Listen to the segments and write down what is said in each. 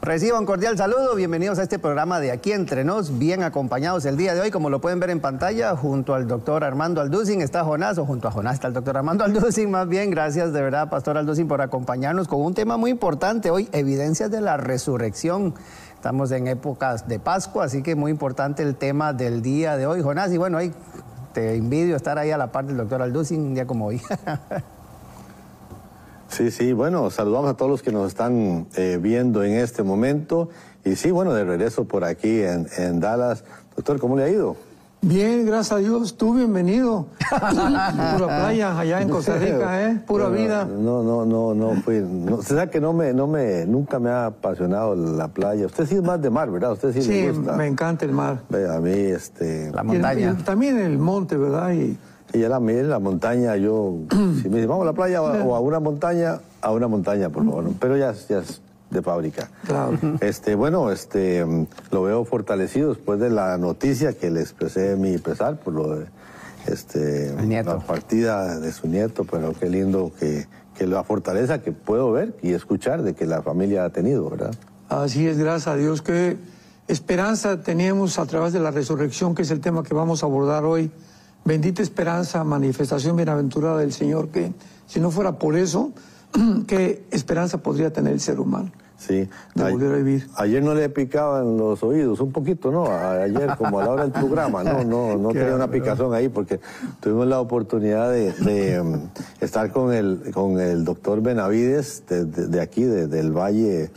Reciba un cordial saludo, bienvenidos a este programa de Aquí Entre Nos, bien acompañados el día de hoy, como lo pueden ver en pantalla, junto al doctor Armando Alducin está Jonás, o junto a Jonás está el doctor Armando Alducin, más bien, gracias de verdad, Pastor Alducin, por acompañarnos con un tema muy importante hoy, evidencias de la resurrección. Estamos en épocas de Pascua, así que muy importante el tema del día de hoy, Jonás, y bueno, ahí te envidio estar ahí a la par del doctor Alducin, un día como hoy. Sí, bueno, saludamos a todos los que nos están viendo en este momento. Y sí, bueno, de regreso por aquí en Dallas. Doctor, ¿cómo le ha ido? Bien, gracias a Dios. Tú bienvenido. Pura playa allá en Costa Rica, pura vida. No fui. Usted sabe que nunca me ha apasionado la playa. Usted sí es más de mar, ¿verdad? Usted sí le gusta. Me encanta el mar. A mí, la montaña. Y también el monte, ¿verdad? Y a la montaña, yo, si me dicen, vamos a la playa o a una montaña, por favor. Pero ya es de fábrica. Claro. Lo veo fortalecido después de la noticia que le expresé mi pesar por lo de la partida de su nieto, pero qué lindo que la fortaleza que puedo ver y escuchar de que la familia ha tenido, ¿verdad? Así es, gracias a Dios. Qué esperanza teníamos a través de la resurrección, que es el tema que vamos a abordar hoy. Bendita esperanza, manifestación bienaventurada del Señor, que si no fuera por eso, ¿qué esperanza podría tener el ser humano? Sí. De volver a vivir. Ayer no le picaban los oídos, un poquito, ¿no? Ayer, como a la hora del programa, no tenía una picazón ahí, porque tuvimos la oportunidad de estar con el doctor Benavides, de aquí, del Valle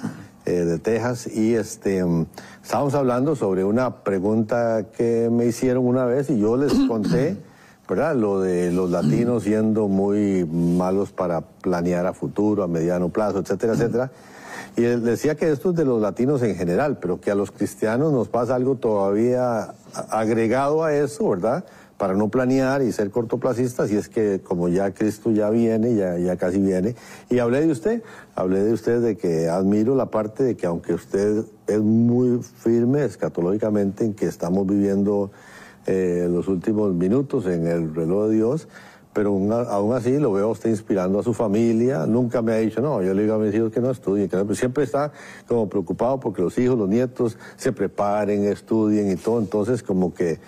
de Texas, y estábamos hablando sobre una pregunta que me hicieron una vez y yo les conté, ¿verdad? Lo de los latinos siendo muy malos para planear a futuro, a mediano plazo, etcétera, etcétera. Y él decía que esto es de los latinos en general, pero que a los cristianos nos pasa algo todavía agregado a eso, ¿verdad? Para no planear y ser cortoplacistas, y es que como ya Cristo ya viene, ya casi viene, y hablé de usted de que admiro la parte de que aunque usted es muy firme escatológicamente en que estamos viviendo los últimos minutos en el reloj de Dios, pero aún así lo veo a usted inspirando a su familia. Nunca me ha dicho, no, yo le digo a mis hijos que no estudien, pero siempre está como preocupado porque los hijos, los nietos se preparen, estudien y todo, entonces como que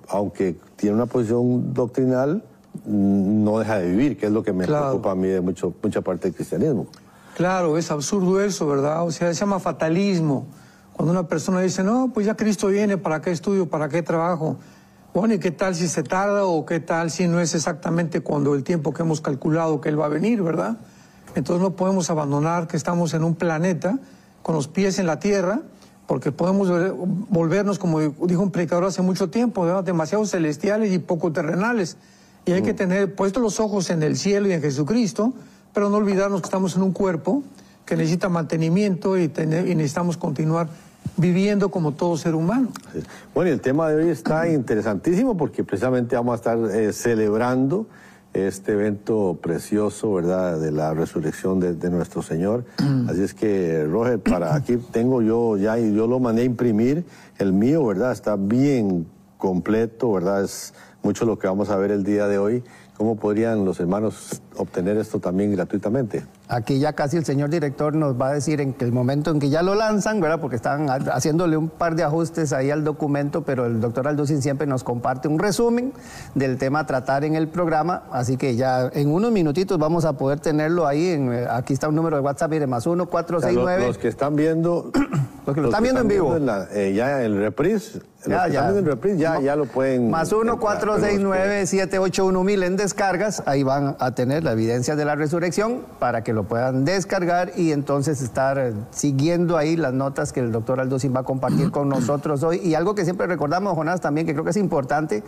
aunque tiene una posición doctrinal, no deja de vivir, que es lo que me preocupa a mí de mucha parte del cristianismo. Claro, es absurdo eso, ¿verdad? O sea, se llama fatalismo. Cuando una persona dice, no, pues ya Cristo viene, ¿para qué estudio, para qué trabajo? Bueno, ¿y qué tal si se tarda o qué tal si no es exactamente cuando el tiempo que hemos calculado que Él va a venir, ¿verdad? Entonces no podemos abandonar que estamos en un planeta con los pies en la tierra, porque podemos volvernos, como dijo un predicador hace mucho tiempo, ¿verdad? Demasiado celestiales y poco terrenales. Y hay que tener puestos los ojos en el cielo y en Jesucristo, pero no olvidarnos que estamos en un cuerpo que necesita mantenimiento y necesitamos continuar viviendo como todo ser humano. Sí. Bueno, y el tema de hoy está interesantísimo porque precisamente vamos a estar celebrando este evento precioso, ¿verdad?, de la resurrección de nuestro Señor. Así es que, Roger, aquí tengo yo ya, y yo lo mandé a imprimir, el mío, ¿verdad?, está bien completo, ¿verdad?, es mucho lo que vamos a ver el día de hoy. ¿Cómo podrían los hermanos obtener esto también gratuitamente? Aquí ya casi el señor director nos va a decir en que el momento en que ya lo lanzan, ¿verdad? Porque están haciéndole un par de ajustes ahí al documento, pero el doctor Alducin siempre nos comparte un resumen del tema a tratar en el programa, así que ya en unos minutitos vamos a poder tenerlo ahí. Aquí está un número de WhatsApp, mire, +1 469. Los que están viendo... Los que lo están viendo en vivo. Ya en el reprise, ya lo pueden... +1 469 781 1000 en descargas, ahí van a tener la evidencia de la resurrección para que lo puedan descargar y entonces estar siguiendo ahí las notas que el doctor Alducin va a compartir con nosotros hoy. Y algo que siempre recordamos, Jonás, también que creo que es importante,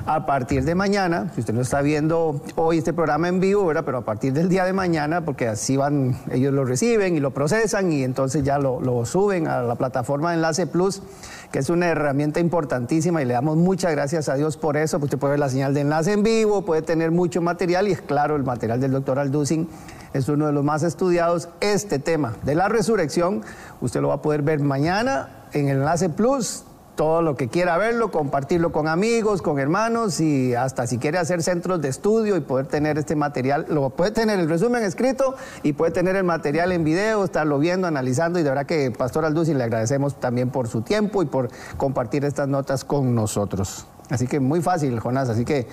a partir de mañana, si usted no está viendo hoy este programa en vivo, ¿verdad?, pero a partir del día de mañana, porque así van, ellos lo reciben y lo procesan y entonces ya lo suben a la plataforma de Enlace Plus, que es una herramienta importantísima y le damos muchas gracias a Dios por eso. Usted puede ver la señal de Enlace en vivo, puede tener mucho material y es claro, el material del doctor Alducin es uno de los más estudiados. Este tema de la resurrección, usted lo va a poder ver mañana en Enlace Plus todo lo que quiera verlo, compartirlo con amigos, con hermanos y hasta si quiere hacer centros de estudio y poder tener este material, lo puede tener el resumen escrito y puede tener el material en video, estarlo viendo, analizando y de verdad que Pastor Alducin le agradecemos también por su tiempo y por compartir estas notas con nosotros. Así que muy fácil, Jonás, así que,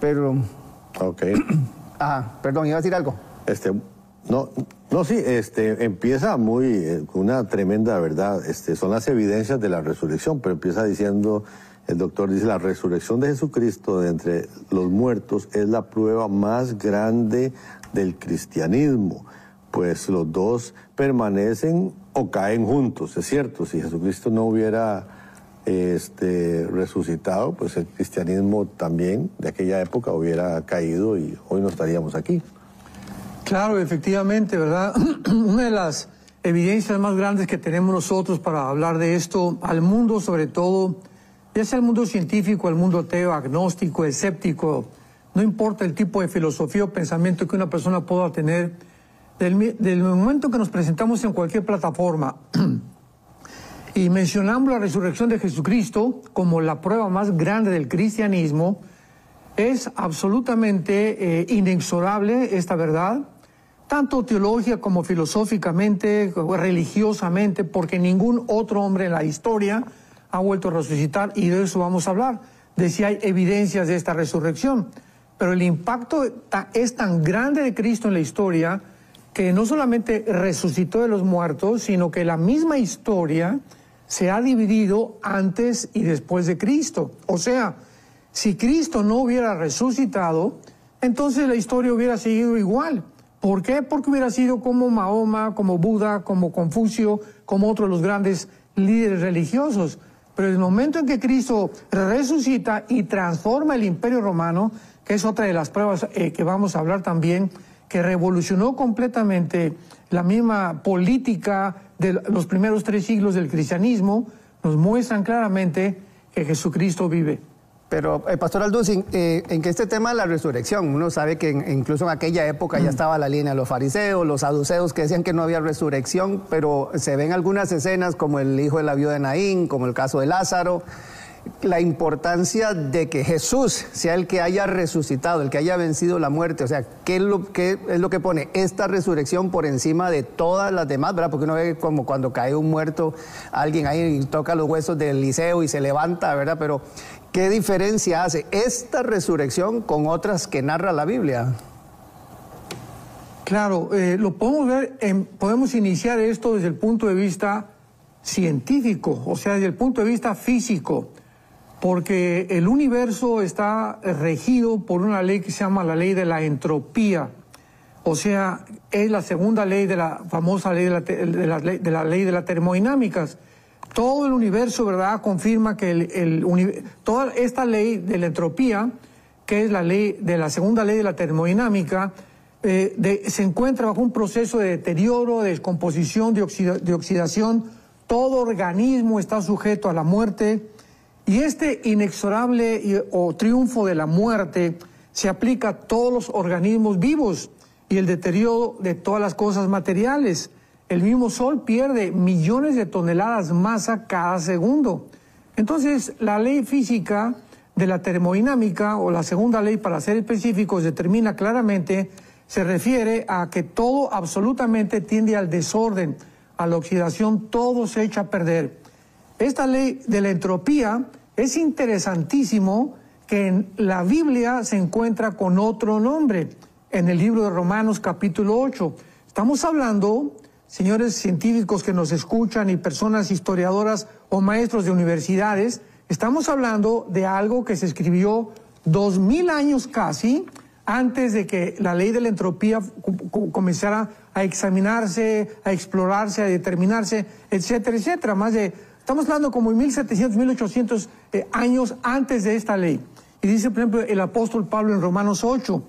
pero... Ok. Perdón, ¿iba a decir algo? Sí, empieza con una tremenda verdad, son las evidencias de la resurrección, pero empieza diciendo, el doctor dice, la resurrección de Jesucristo de entre los muertos es la prueba más grande del cristianismo, pues los dos permanecen o caen juntos, es cierto, si Jesucristo no hubiera resucitado, pues el cristianismo también de aquella época hubiera caído y hoy no estaríamos aquí. Claro, efectivamente, ¿verdad? Una de las evidencias más grandes que tenemos nosotros para hablar de esto al mundo, sobre todo, ya sea el mundo científico, el mundo ateo, agnóstico, escéptico, no importa el tipo de filosofía o pensamiento que una persona pueda tener, del momento que nos presentamos en cualquier plataforma y mencionamos la resurrección de Jesucristo como la prueba más grande del cristianismo, es absolutamente inexorable esta verdad, tanto teológica como filosóficamente, religiosamente, porque ningún otro hombre en la historia ha vuelto a resucitar y de eso vamos a hablar, de si hay evidencias de esta resurrección. Pero el impacto es tan grande de Cristo en la historia que no solamente resucitó de los muertos, sino que la misma historia se ha dividido antes y después de Cristo. O sea, si Cristo no hubiera resucitado, entonces la historia hubiera seguido igual. ¿Por qué? Porque hubiera sido como Mahoma, como Buda, como Confucio, como otros de los grandes líderes religiosos. Pero en el momento en que Cristo resucita y transforma el Imperio Romano, que es otra de las pruebas que vamos a hablar también, que revolucionó completamente la misma política de los primeros 3 siglos del cristianismo, nos muestran claramente que Jesucristo vive. Pero, Pastor Alducin, en que este tema de la resurrección, uno sabe que incluso en aquella época ya estaba la línea de los fariseos, los saduceos que decían que no había resurrección, pero se ven algunas escenas como el hijo de la viuda de Naín, como el caso de Lázaro, la importancia de que Jesús sea el que haya resucitado, el que haya vencido la muerte, o sea, ¿qué es lo que pone esta resurrección por encima de todas las demás, verdad? Porque uno ve como cuando cae un muerto, alguien ahí toca los huesos del Eliseo y se levanta, ¿verdad? Pero ¿qué diferencia hace esta resurrección con otras que narra la Biblia? Claro, lo podemos ver, podemos iniciar esto desde el punto de vista científico, o sea, desde el punto de vista físico, porque el universo está regido por una ley que se llama la ley de la entropía, o sea, es la segunda ley de la famosa ley de la ley de la termodinámica. Todo el universo, ¿verdad?, confirma que toda esta ley de la entropía, que es la ley de la segunda ley de la termodinámica, se encuentra bajo un proceso de deterioro, de descomposición, de oxidación. Todo organismo está sujeto a la muerte y este inexorable o triunfo de la muerte se aplica a todos los organismos vivos y el deterioro de todas las cosas materiales. El mismo Sol pierde millones de toneladas masa cada segundo. Entonces, la ley física de la termodinámica, o la segunda ley para ser específicos, determina claramente, se refiere a que todo absolutamente tiende al desorden, a la oxidación, todo se echa a perder. Esta ley de la entropía es interesantísimo que en la Biblia se encuentra con otro nombre, en el libro de Romanos capítulo 8. Estamos hablando, señores científicos que nos escuchan y personas historiadoras o maestros de universidades, estamos hablando de algo que se escribió 2000 años casi antes de que la ley de la entropía comenzara a examinarse, a explorarse, a determinarse, etcétera, etcétera. Estamos hablando como en 1700, 1800 años antes de esta ley. Y dice, por ejemplo, el apóstol Pablo en Romanos 8,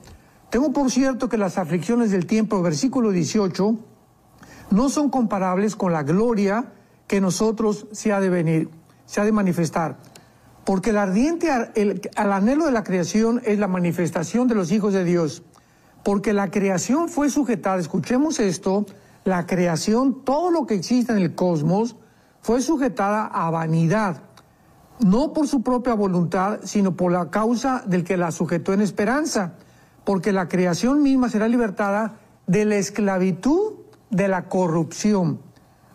tengo por cierto que las aflicciones del tiempo, versículo 18, no son comparables con la gloria que nosotros se ha de manifestar. Porque el anhelo de la creación es la manifestación de los hijos de Dios. Porque la creación fue sujetada, escuchemos esto, la creación, todo lo que existe en el cosmos, fue sujetada a vanidad, no por su propia voluntad, sino por la causa del que la sujetó en esperanza, porque la creación misma será libertada de la esclavitud de la corrupción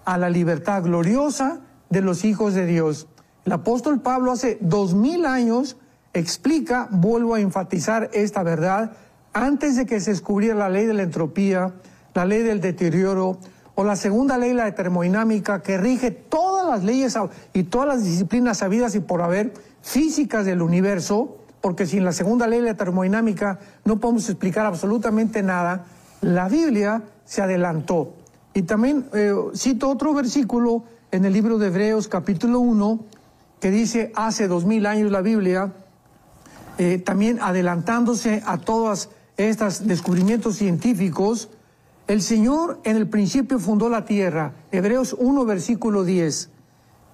a la libertad gloriosa de los hijos de Dios. El apóstol Pablo hace 2000 años explica, vuelvo a enfatizar esta verdad, antes de que se descubriera la ley de la entropía, la ley del deterioro o la segunda ley, la termodinámica, que rige todas las leyes y todas las disciplinas habidas y por haber físicas del universo, porque sin la segunda ley, la termodinámica, no podemos explicar absolutamente nada. La Biblia se adelantó. Y también cito otro versículo en el libro de Hebreos, capítulo 1, que dice, hace 2000 años la Biblia, también adelantándose a todos estos descubrimientos científicos, el Señor en el principio fundó la tierra, Hebreos 1, versículo 10,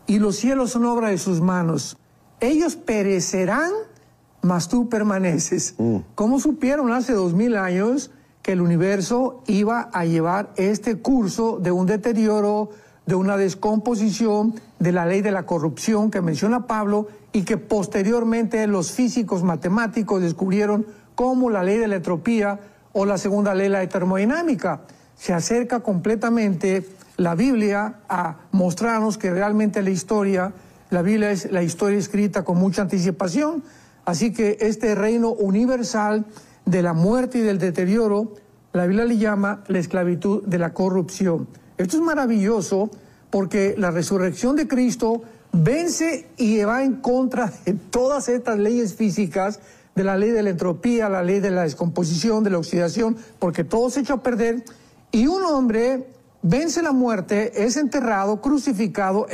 y los cielos son obra de sus manos. Ellos perecerán, mas tú permaneces. ¿Cómo supieron hace 2000 años que el universo iba a llevar este curso de un deterioro, de una descomposición, de la ley de la corrupción que menciona Pablo, y que posteriormente los físicos matemáticos descubrieron como la ley de la entropía o la segunda ley, la termodinámica? Se acerca completamente la Biblia a mostrarnos que realmente la Biblia es la historia escrita con mucha anticipación. Así que este reino universal de la muerte y del deterioro, la Biblia le llama la esclavitud de la corrupción. Esto es maravilloso porque la resurrección de Cristo vence y va en contra de todas estas leyes físicas, de la ley de la entropía, la ley de la descomposición, de la oxidación, porque todo se echa a perder, y un hombre vence la muerte, es enterrado, crucificado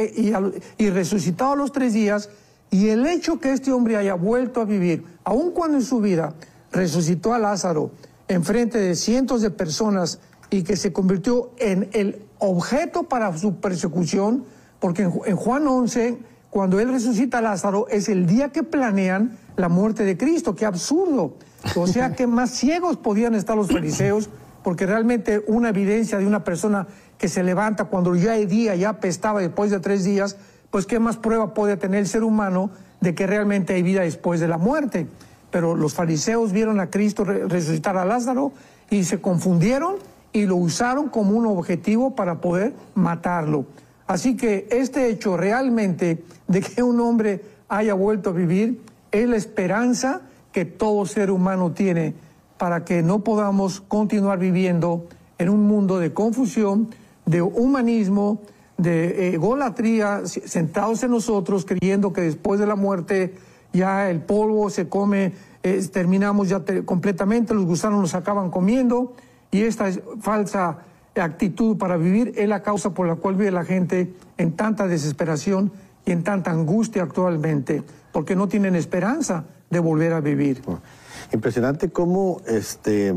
y resucitado a los 3 días, y el hecho que este hombre haya vuelto a vivir, aun cuando en su vida resucitó a Lázaro enfrente de cientos de personas y que se convirtió en el objeto para su persecución, porque en Juan 11, cuando él resucita a Lázaro, es el día que planean la muerte de Cristo. ¡Qué absurdo! O sea, que más ciegos podían estar los fariseos, porque realmente una evidencia de una persona que se levanta cuando ya hay día, ya apestaba después de 3 días, pues qué más prueba puede tener el ser humano de que realmente hay vida después de la muerte. Pero los fariseos vieron a Cristo resucitar a Lázaro y se confundieron y lo usaron como un objetivo para poder matarlo. Así que este hecho realmente de que un hombre haya vuelto a vivir es la esperanza que todo ser humano tiene para que no podamos continuar viviendo en un mundo de confusión, de humanismo, de egolatría, sentados en nosotros creyendo que después de la muerte ya el polvo se come, terminamos ya completamente, los gusanos nos acaban comiendo, y esta falsa actitud para vivir es la causa por la cual vive la gente en tanta desesperación y en tanta angustia actualmente, porque no tienen esperanza de volver a vivir. Impresionante cómo,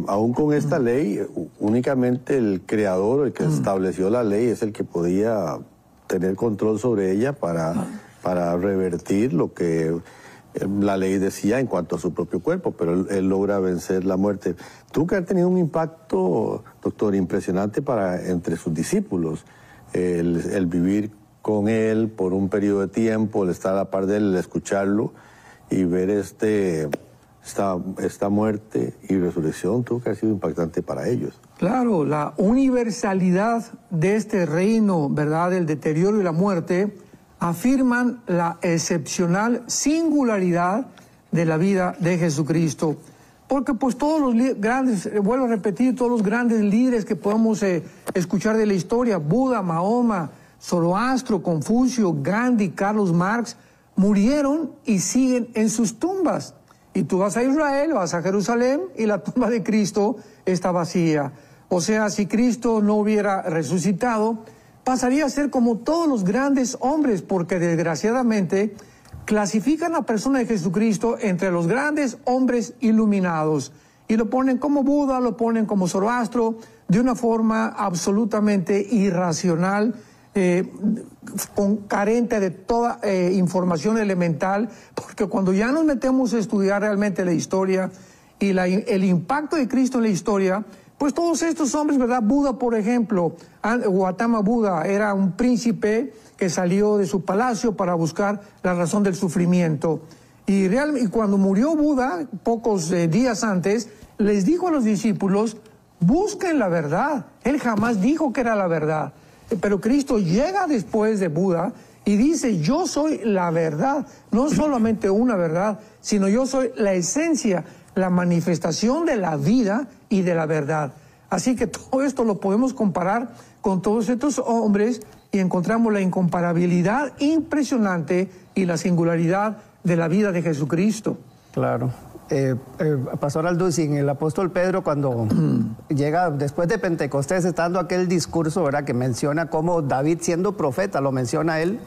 aún con esta ley, únicamente el creador, el que estableció la ley, es el que podía tener control sobre ella para revertir lo que la ley decía en cuanto a su propio cuerpo, pero él logra vencer la muerte. Tuvo que haber tenido un impacto, doctor, impresionante entre sus discípulos, el vivir con él por un periodo de tiempo, el estar a la par de él, el escucharlo y ver esta muerte y resurrección. Tuvo que haber sido impactante para ellos. Claro, la universalidad de este reino, ¿verdad?, del deterioro y la muerte, afirman la excepcional singularidad de la vida de Jesucristo. Porque pues todos los grandes, vuelvo a repetir, todos los grandes líderes que podemos escuchar de la historia, Buda, Mahoma, Zoroastro, Confucio, Gandhi, Carlos Marx, murieron y siguen en sus tumbas. Y tú vas a Israel, vas a Jerusalén y la tumba de Cristo está vacía. O sea, si Cristo no hubiera resucitado, pasaría a ser como todos los grandes hombres, porque desgraciadamente clasifican a la persona de Jesucristo entre los grandes hombres iluminados y lo ponen como Buda, lo ponen como Zoroastro, de una forma absolutamente irracional, carente de toda información elemental, porque cuando ya nos metemos a estudiar realmente la historia y el impacto de Cristo en la historia, Pues todos estos hombres, ¿verdad? Buda, por ejemplo, Gautama Buda era un príncipe que salió de su palacio para buscar la razón del sufrimiento. Y cuando murió Buda, pocos días antes, les dijo a los discípulos, busquen la verdad. Él jamás dijo que era la verdad. Pero Cristo llega después de Buda y dice, yo soy la verdad. No solamente una verdad, sino yo soy la esencia, la manifestación de la vida y de la verdad. Así que todo esto lo podemos comparar con todos estos hombres y encontramos la incomparabilidad impresionante y la singularidad de la vida de Jesucristo. Claro. Pastor Alducin, el apóstol Pedro cuando llega después de Pentecostés, estando aquel discurso, ¿verdad?, que menciona cómo David siendo profeta, lo menciona él,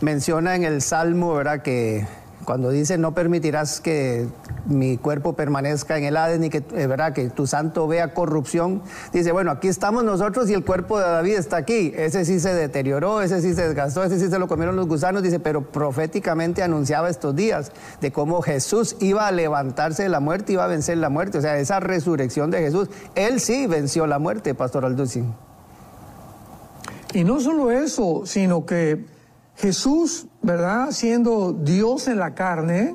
menciona en el Salmo, ¿verdad?, que cuando dice no permitirás que mi cuerpo permanezca en el Hades ni que, ¿verdad?, que tu santo vea corrupción, dice, bueno, aquí estamos nosotros y el cuerpo de David está aquí, ese sí se deterioró, ese sí se desgastó, ese sí se lo comieron los gusanos, dice, pero proféticamente anunciaba estos días de cómo Jesús iba a levantarse de la muerte, iba a vencer la muerte, o sea, esa resurrección de Jesús, él sí venció la muerte, Pastor Alducin. Y no solo eso, sino que Jesús, ¿verdad?, siendo Dios en la carne,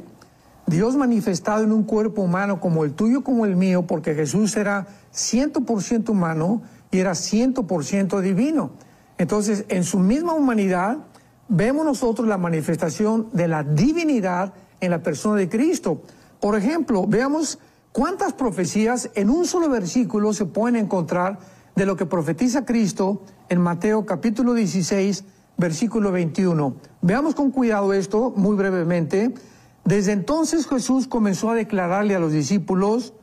Dios manifestado en un cuerpo humano como el tuyo, como el mío, porque Jesús era 100% humano y era 100% divino. Entonces, en su misma humanidad, vemos nosotros la manifestación de la divinidad en la persona de Cristo. Por ejemplo, veamos cuántas profecías en un solo versículo se pueden encontrar de lo que profetiza Cristo en Mateo capítulo 16, versículo 21. Veamos con cuidado esto, muy brevemente. Desde entonces Jesús comenzó a declararle a los discípulos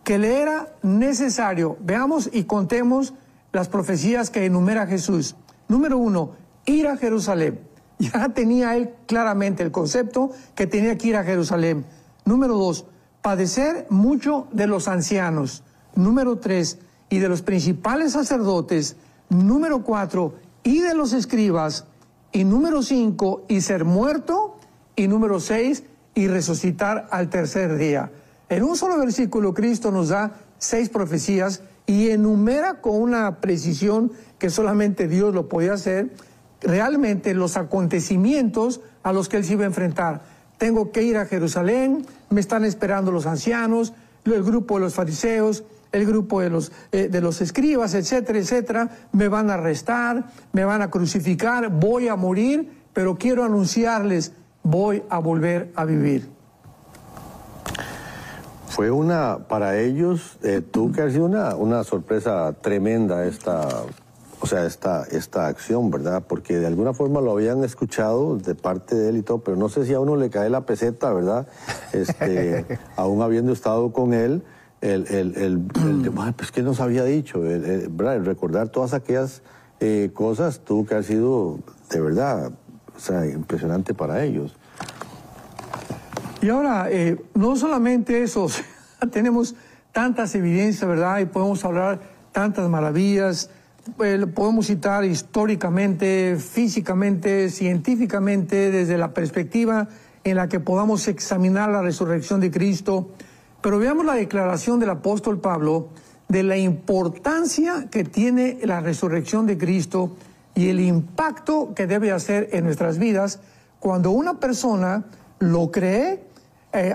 que le era necesario. Veamos y contemos las profecías que enumera Jesús. Número 1, ir a Jerusalén. Ya tenía él claramente el concepto que tenía que ir a Jerusalén. Número 2, padecer mucho de los ancianos. Número 3, y de los principales sacerdotes. Número 4, y de los escribas. Y número 5, y ser muerto. Y número 6, y resucitar al tercer día. En un solo versículo Cristo nos da 6 profecías y enumera con una precisión que solamente Dios lo podía hacer, realmente los acontecimientos a los que él se iba a enfrentar. Tengo que ir a Jerusalén, me están esperando los ancianos, el grupo de los fariseos, el grupo de los escribas, etcétera, etcétera, me van a arrestar, me van a crucificar, voy a morir, pero quiero anunciarles, voy a volver a vivir. Fue para ellos, tuvo que haber sido una sorpresa tremenda esta acción, ¿verdad? Porque de alguna forma lo habían escuchado de parte de él y todo, pero no sé si a uno le cae la peseta, ¿verdad? Aún habiendo estado con él, pues, ¿qué nos había dicho? ¿Verdad? El recordar todas aquellas cosas tuvo que haber sido, de verdad, o sea, impresionante para ellos. Y ahora, no solamente eso, tenemos tantas evidencias, ¿verdad? Y podemos hablar tantas maravillas, podemos citar históricamente, físicamente, científicamente, desde la perspectiva en la que podamos examinar la resurrección de Cristo. Pero veamos la declaración del apóstol Pablo de la importancia que tiene la resurrección de Cristo y el impacto que debe hacer en nuestras vidas cuando una persona lo cree,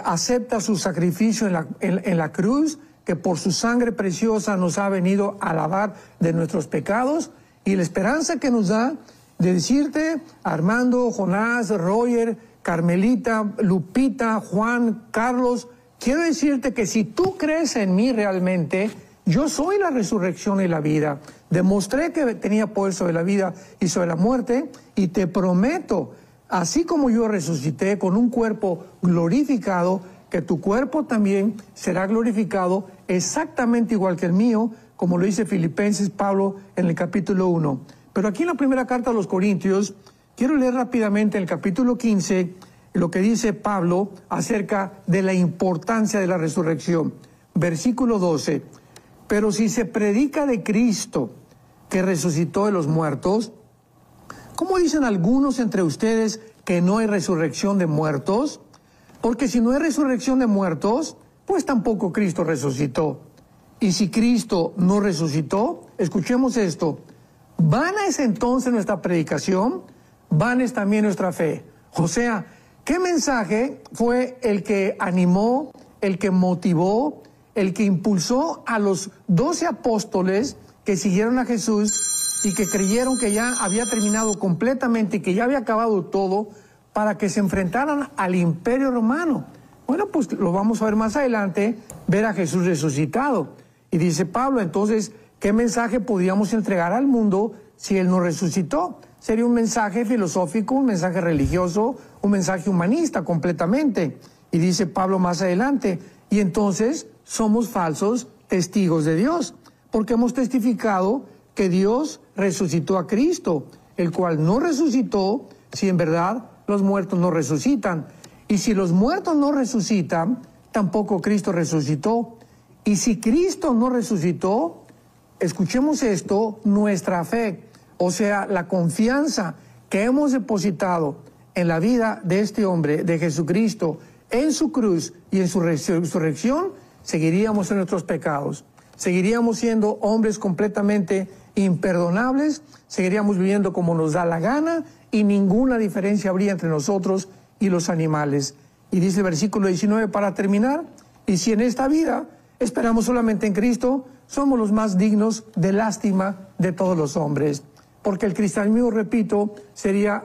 acepta su sacrificio en la cruz, que por su sangre preciosa nos ha venido a lavar de nuestros pecados, y la esperanza que nos da de decirte, Armando, Jonás, Roger, Carmelita, Lupita, Juan, Carlos, quiero decirte que si tú crees en mí realmente, yo soy la resurrección y la vida. Demostré que tenía poder sobre la vida y sobre la muerte, y te prometo, así como yo resucité con un cuerpo glorificado, que tu cuerpo también será glorificado exactamente igual que el mío, como lo dice Filipenses Pablo en el capítulo 1. Pero aquí en la primera carta a los Corintios, quiero leer rápidamente el capítulo 15, lo que dice Pablo acerca de la importancia de la resurrección. Versículo 12. Pero si se predica de Cristo, que resucitó de los muertos, ¿cómo dicen algunos entre ustedes que no hay resurrección de muertos? Porque si no hay resurrección de muertos, pues tampoco Cristo resucitó. y si Cristo no resucitó, escuchemos esto, vana es entonces nuestra predicación, vana es también nuestra fe. O sea, ¿qué mensaje fue el que animó, el que motivó, el que impulsó a los 12 apóstoles que siguieron a Jesús y que creyeron que ya había terminado completamente y que ya había acabado todo para que se enfrentaran al Imperio Romano? Bueno, pues lo vamos a ver más adelante, ver a Jesús resucitado. Y dice Pablo, entonces, ¿qué mensaje podríamos entregar al mundo si Él no resucitó? Sería un mensaje filosófico, un mensaje religioso, un mensaje humanista completamente. Y dice Pablo más adelante, y entonces somos falsos testigos de Dios, porque hemos testificado que Dios resucitó a Cristo, el cual no resucitó si en verdad los muertos no resucitan. Y si los muertos no resucitan, tampoco Cristo resucitó. Y si Cristo no resucitó, escuchemos esto, nuestra fe, o sea, la confianza que hemos depositado en la vida de este hombre, de Jesucristo, en su cruz y en su resurrección, seguiríamos en nuestros pecados. Seguiríamos siendo hombres completamente imperdonables, seguiríamos viviendo como nos da la gana y ninguna diferencia habría entre nosotros y los animales. Y dice el versículo 19 para terminar, y si en esta vida esperamos solamente en Cristo, somos los más dignos de lástima de todos los hombres. Porque el cristianismo, repito, sería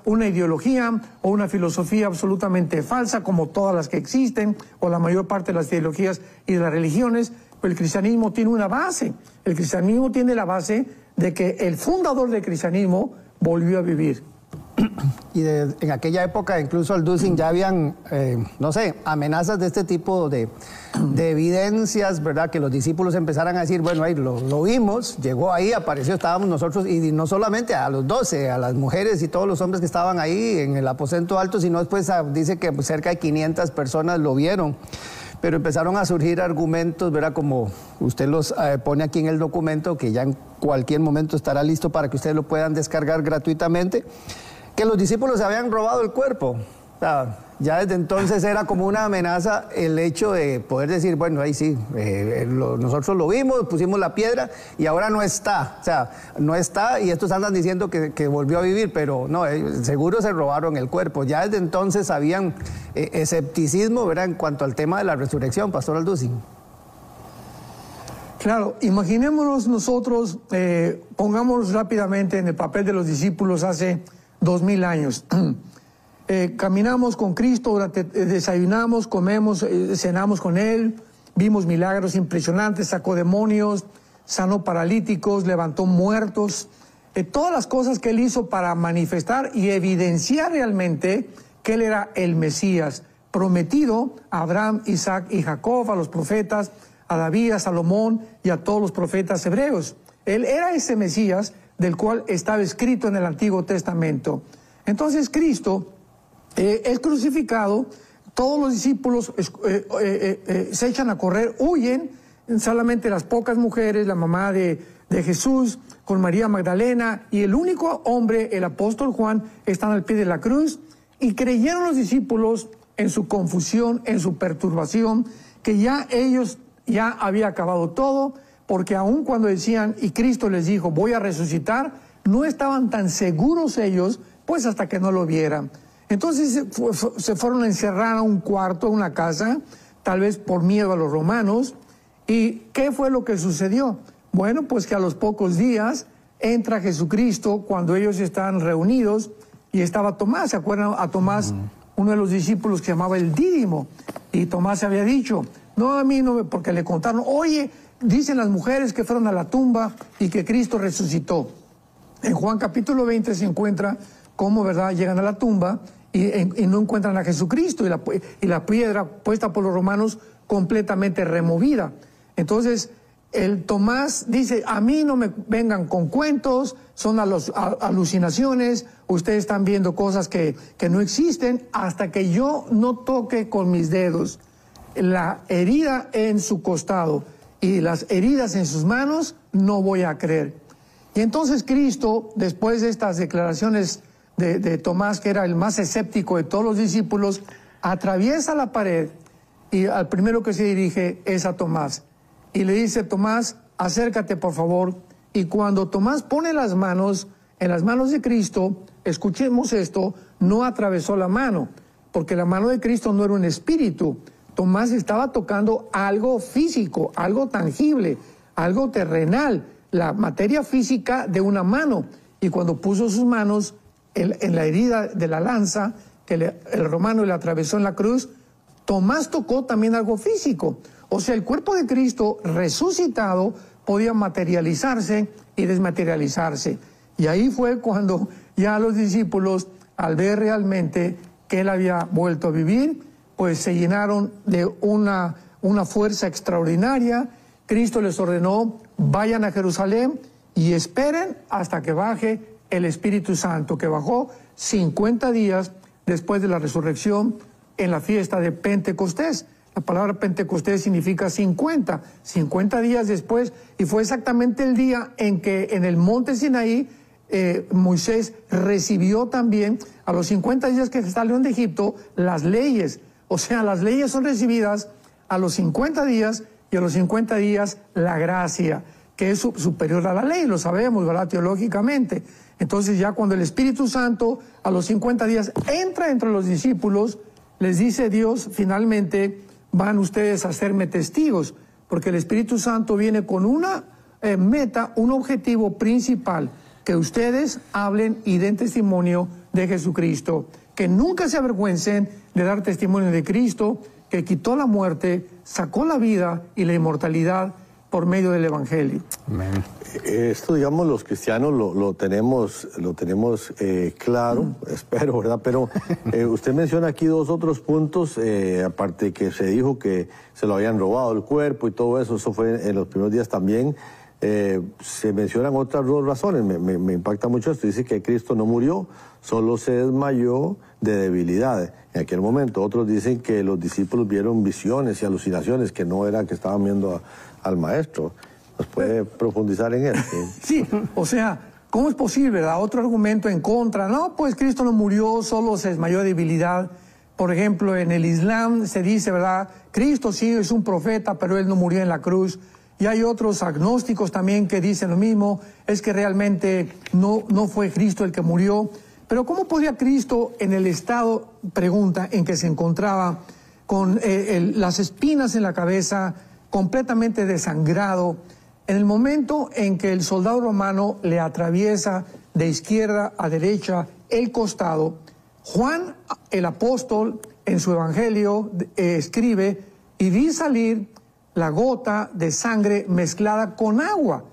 una ideología o una filosofía absolutamente falsa, como todas las que existen, o la mayor parte de las ideologías y de las religiones. Pero el cristianismo tiene una base. El cristianismo tiene la base de que el fundador del cristianismo volvió a vivir. Y en aquella época, incluso al Dussing, ya habían, no sé, amenazas de este tipo de evidencias, ¿verdad? Que los discípulos empezaran a decir, bueno, ahí lo vimos, llegó ahí, apareció, estábamos nosotros, y no solamente a los 12, a las mujeres y todos los hombres que estaban ahí en el aposento alto, sino después dice que cerca de 500 personas lo vieron. Pero empezaron a surgir argumentos, ¿verdad? Como usted los pone aquí en el documento, que ya en cualquier momento estará listo para que ustedes lo puedan descargar gratuitamente, que los discípulos se habían robado el cuerpo. O sea, ya desde entonces era como una amenaza el hecho de poder decir, bueno, ahí sí, nosotros lo vimos, pusimos la piedra y ahora no está. O sea, no está y estos andan diciendo que volvió a vivir, pero no, seguro se robaron el cuerpo. Ya desde entonces habían escepticismo, ¿verdad?, en cuanto al tema de la resurrección, Pastor Alducin. Claro, imaginémonos nosotros, pongámonos rápidamente en el papel de los discípulos hace 2000 años. Caminamos con Cristo, desayunamos, comemos, cenamos con Él, vimos milagros impresionantes, sacó demonios, sanó paralíticos, levantó muertos, todas las cosas que Él hizo para manifestar y evidenciar realmente que Él era el Mesías prometido a Abraham, Isaac y Jacob, a los profetas, a David, a Salomón y a todos los profetas hebreos. Él era ese Mesías del cual estaba escrito en el Antiguo Testamento. Entonces Cristo es crucificado, todos los discípulos se echan a correr, huyen, solamente las pocas mujeres, la mamá de Jesús, con María Magdalena, y el único hombre, el apóstol Juan, están al pie de la cruz, y creyeron los discípulos en su confusión, en su perturbación, que ya ellos ya había acabado todo, porque aun cuando decían, y Cristo les dijo, voy a resucitar, no estaban tan seguros ellos, pues hasta que no lo vieran. Entonces se fueron a encerrar a un cuarto, a una casa, tal vez por miedo a los romanos. ¿Y qué fue lo que sucedió? Bueno, pues que a los pocos días entra Jesucristo cuando ellos están reunidos, y estaba Tomás. ¿Se acuerdan a Tomás, uno de los discípulos que se llamaba el Dídimo? Y Tomás se había dicho, no, a mí no, porque le contaron, oye, dicen las mujeres que fueron a la tumba y que Cristo resucitó. En Juan capítulo 20 se encuentra cómo, ¿verdad?, llegan a la tumba y no encuentran a Jesucristo, y la piedra puesta por los romanos completamente removida. Entonces, el Tomás dice, a mí no me vengan con cuentos, son alucinaciones, ustedes están viendo cosas que no existen, hasta que yo no toque con mis dedos la herida en su costado y las heridas en sus manos, no voy a creer. Y entonces Cristo, después de estas declaraciones de Tomás, que era el más escéptico de todos los discípulos, atraviesa la pared y al primero que se dirige es a Tomás. Y le dice, Tomás, acércate por favor. Y cuando Tomás pone las manos en las manos de Cristo, escuchemos esto, no atravesó la mano, porque la mano de Cristo no era un espíritu. Tomás estaba tocando algo físico, algo tangible, algo terrenal, la materia física de una mano. Y cuando puso sus manos en la herida de la lanza, que el romano le atravesó en la cruz, Tomás tocó también algo físico. O sea, el cuerpo de Cristo resucitado podía materializarse y desmaterializarse. Y ahí fue cuando ya los discípulos, al ver realmente que él había vuelto a vivir, pues se llenaron de una fuerza extraordinaria. Cristo les ordenó, vayan a Jerusalén y esperen hasta que baje el Espíritu Santo, que bajó 50 días después de la resurrección en la fiesta de Pentecostés. La palabra Pentecostés significa 50 días después, y fue exactamente el día en que en el monte Sinaí Moisés recibió también, a los 50 días que salieron de Egipto, las leyes. O sea, las leyes son recibidas a los 50 días y a los 50 días la gracia, que es superior a la ley, lo sabemos, ¿verdad? Teológicamente. Entonces ya cuando el Espíritu Santo a los 50 días entra entre los discípulos, les dice Dios, finalmente van ustedes a hacerme testigos, porque el Espíritu Santo viene con una meta, un objetivo principal, que ustedes hablen y den testimonio de Jesucristo, que nunca se avergüencen de dar testimonio de Cristo, que quitó la muerte, sacó la vida y la inmortalidad por medio del Evangelio. Amén. Esto, digamos, los cristianos lo tenemos claro, espero, ¿verdad? Pero usted menciona aquí dos otros puntos, aparte que se dijo que se lo habían robado el cuerpo y todo eso, eso fue en los primeros días también. Se mencionan otras dos razones, me impacta mucho esto. Dice que Cristo no murió, solo se desmayó de debilidad en aquel momento. Otros dicen que los discípulos vieron visiones y alucinaciones, que no era que estaban viendo al maestro. ¿Nos puede profundizar en esto? Sí, o sea, ¿cómo es posible, verdad? Otro argumento en contra, no, pues Cristo no murió, solo se desmayó de debilidad. Por ejemplo, en el Islam se dice, ¿verdad? Cristo sí es un profeta, pero él no murió en la cruz. Y hay otros agnósticos también que dicen lo mismo, es que realmente no fue Cristo el que murió. Pero ¿cómo podía Cristo, en el estado, pregunta, en que se encontraba, con las espinas en la cabeza, completamente desangrado, en el momento en que el soldado romano le atraviesa de izquierda a derecha el costado, Juan, el apóstol, en su evangelio, escribe, y vi salir la gota de sangre mezclada con agua.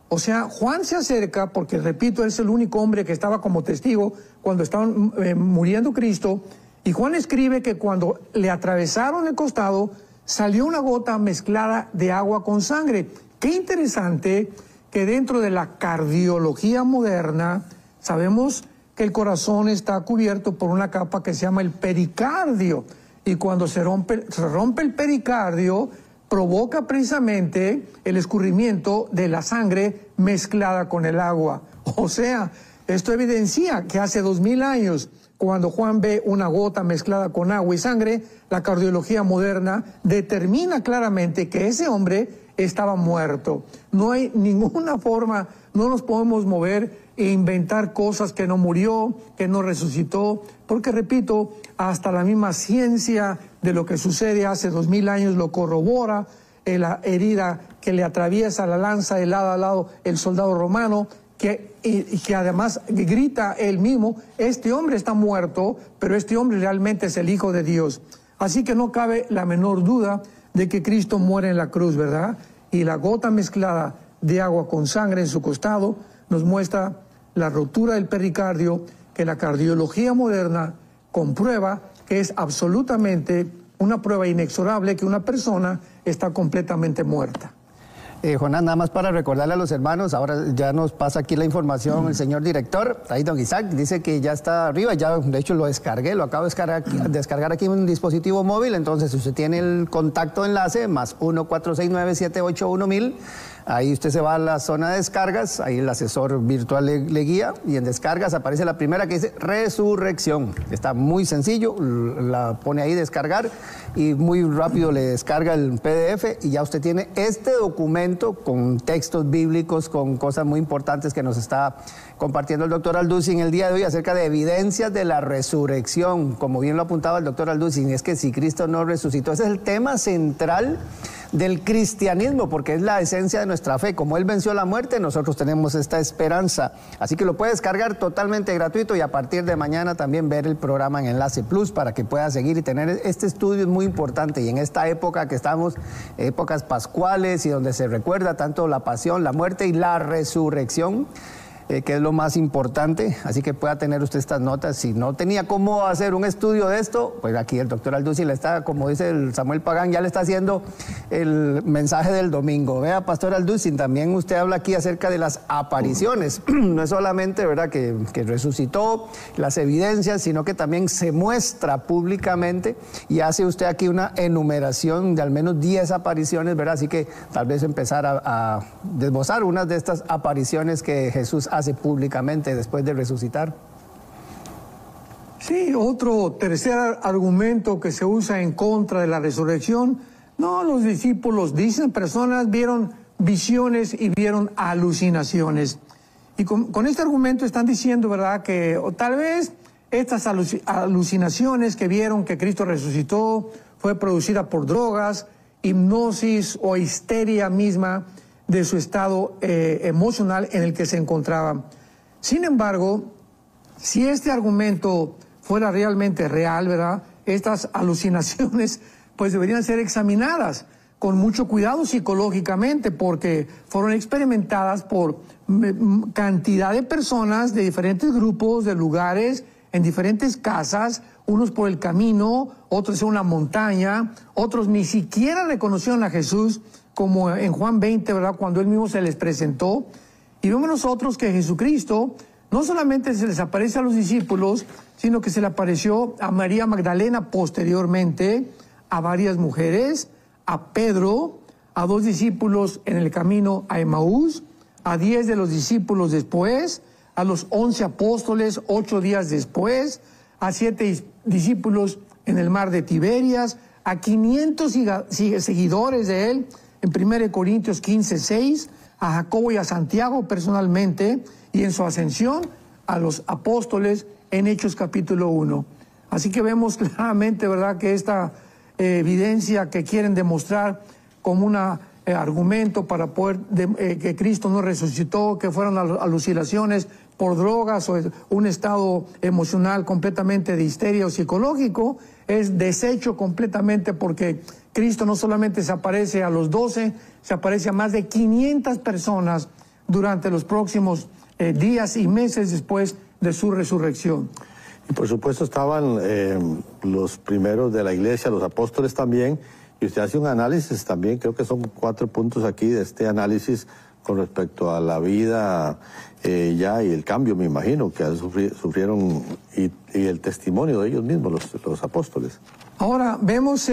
O sea, Juan se acerca, porque repito, él es el único hombre que estaba como testigo cuando estaban muriendo Cristo, y Juan escribe que cuando le atravesaron el costado, salió una gota mezclada de agua con sangre. Qué interesante que dentro de la cardiología moderna, sabemos que el corazón está cubierto por una capa que se llama el pericardio, y cuando se rompe el pericardio, provoca precisamente el escurrimiento de la sangre mezclada con el agua. O sea, esto evidencia que hace 2000 años, cuando Juan ve una gota mezclada con agua y sangre, la cardiología moderna determina claramente que ese hombre estaba muerto. No hay ninguna forma, no nos podemos mover e inventar cosas que no murió, que no resucitó, porque repito, hasta la misma ciencia de lo que sucede hace 2000 años lo corrobora. La herida que le atraviesa la lanza de lado a lado el soldado romano, que además grita él mismo, este hombre está muerto, pero este hombre realmente es el Hijo de Dios. Así que no cabe la menor duda de que Cristo muere en la cruz, ¿verdad? Y la gota mezclada de agua con sangre en su costado nos muestra la rotura del pericardio, que la cardiología moderna comprueba que es absolutamente una prueba inexorable que una persona está completamente muerta. Jonás, nada más para recordarle a los hermanos, ahora ya nos pasa aquí la información el señor director, ahí don Isaac, dice que ya está arriba, ya de hecho lo descargué, lo acabo de descargar aquí en un dispositivo móvil, entonces usted tiene el contacto enlace, más 1-469-781-1000, Ahí usted se va a la zona de descargas, ahí el asesor virtual le guía, y en descargas aparece la primera que dice resurrección. Está muy sencillo, la pone ahí descargar y muy rápido le descarga el PDF y ya usted tiene este documento con textos bíblicos, con cosas muy importantes que nos está compartiendo el doctor Alducin en el día de hoy acerca de evidencias de la resurrección. Como bien lo apuntaba el doctor Alducin, es que si Cristo no resucitó, ese es el tema central del cristianismo, porque es la esencia de nuestra fe. Como Él venció la muerte, nosotros tenemos esta esperanza. Así que lo puede descargar totalmente gratuito y a partir de mañana también ver el programa en Enlace Plus para que pueda seguir y tener este estudio. Es muy importante y en esta época que estamos, épocas pascuales y donde se recuerda tanto la pasión, la muerte y la resurrección, que es lo más importante, así que pueda tener usted estas notas. Si no tenía cómo hacer un estudio de esto, pues aquí el doctor Alducin le está, como dice el Samuel Pagán, ya le está haciendo el mensaje del domingo. Vea, pastor Alducin, también usted habla aquí acerca de las apariciones. No es solamente, ¿verdad?, que resucitó, las evidencias, sino que también se muestra públicamente y hace usted aquí una enumeración de al menos 10 apariciones, ¿verdad? Así que tal vez empezar a desbozar unas de estas apariciones que Jesús hace públicamente después de resucitar. Sí, otro tercer argumento que se usa en contra de la resurrección. No, los discípulos dicen, personas vieron visiones y vieron alucinaciones. Y con este argumento están diciendo, ¿verdad?, que o tal vez estas alucinaciones que vieron que Cristo resucitó fue producida por drogas, hipnosis o histeria misma de su estado emocional en el que se encontraba. Sin embargo, si este argumento fuera realmente real, ¿verdad?, estas alucinaciones pues deberían ser examinadas con mucho cuidado psicológicamente, porque fueron experimentadas por cantidad de personas de diferentes grupos, de lugares, en diferentes casas, unos por el camino, otros en una montaña, otros ni siquiera reconocieron a Jesús, como en Juan 20, ¿verdad?, cuando Él mismo se les presentó. Y vemos nosotros que Jesucristo no solamente se les aparece a los discípulos, sino que se le apareció a María Magdalena posteriormente, a varias mujeres, a Pedro, a 2 discípulos en el camino a Emaús, a 10 de los discípulos después, a los 11 apóstoles 8 días después, a 7 discípulos en el mar de Tiberias, a 500 seguidores de Él, en 1 Corintios 15:6, a Jacobo y a Santiago personalmente, y en su ascensión a los apóstoles en Hechos capítulo 1. Así que vemos claramente, ¿verdad?, que esta evidencia que quieren demostrar como un argumento para poder que Cristo no resucitó, que fueron alucinaciones por drogas o un estado emocional completamente de histeria o psicológico, es deshecho completamente, porque Cristo no solamente se aparece a los 12, se aparece a más de 500 personas durante los próximos días y meses después de su resurrección. Y por supuesto estaban los primeros de la iglesia, los apóstoles también, y usted hace un análisis también, creo que son 4 puntos aquí de este análisis con respecto a la vida ya y el cambio, me imagino, que sufrieron y el testimonio de ellos mismos, los apóstoles. Ahora vemos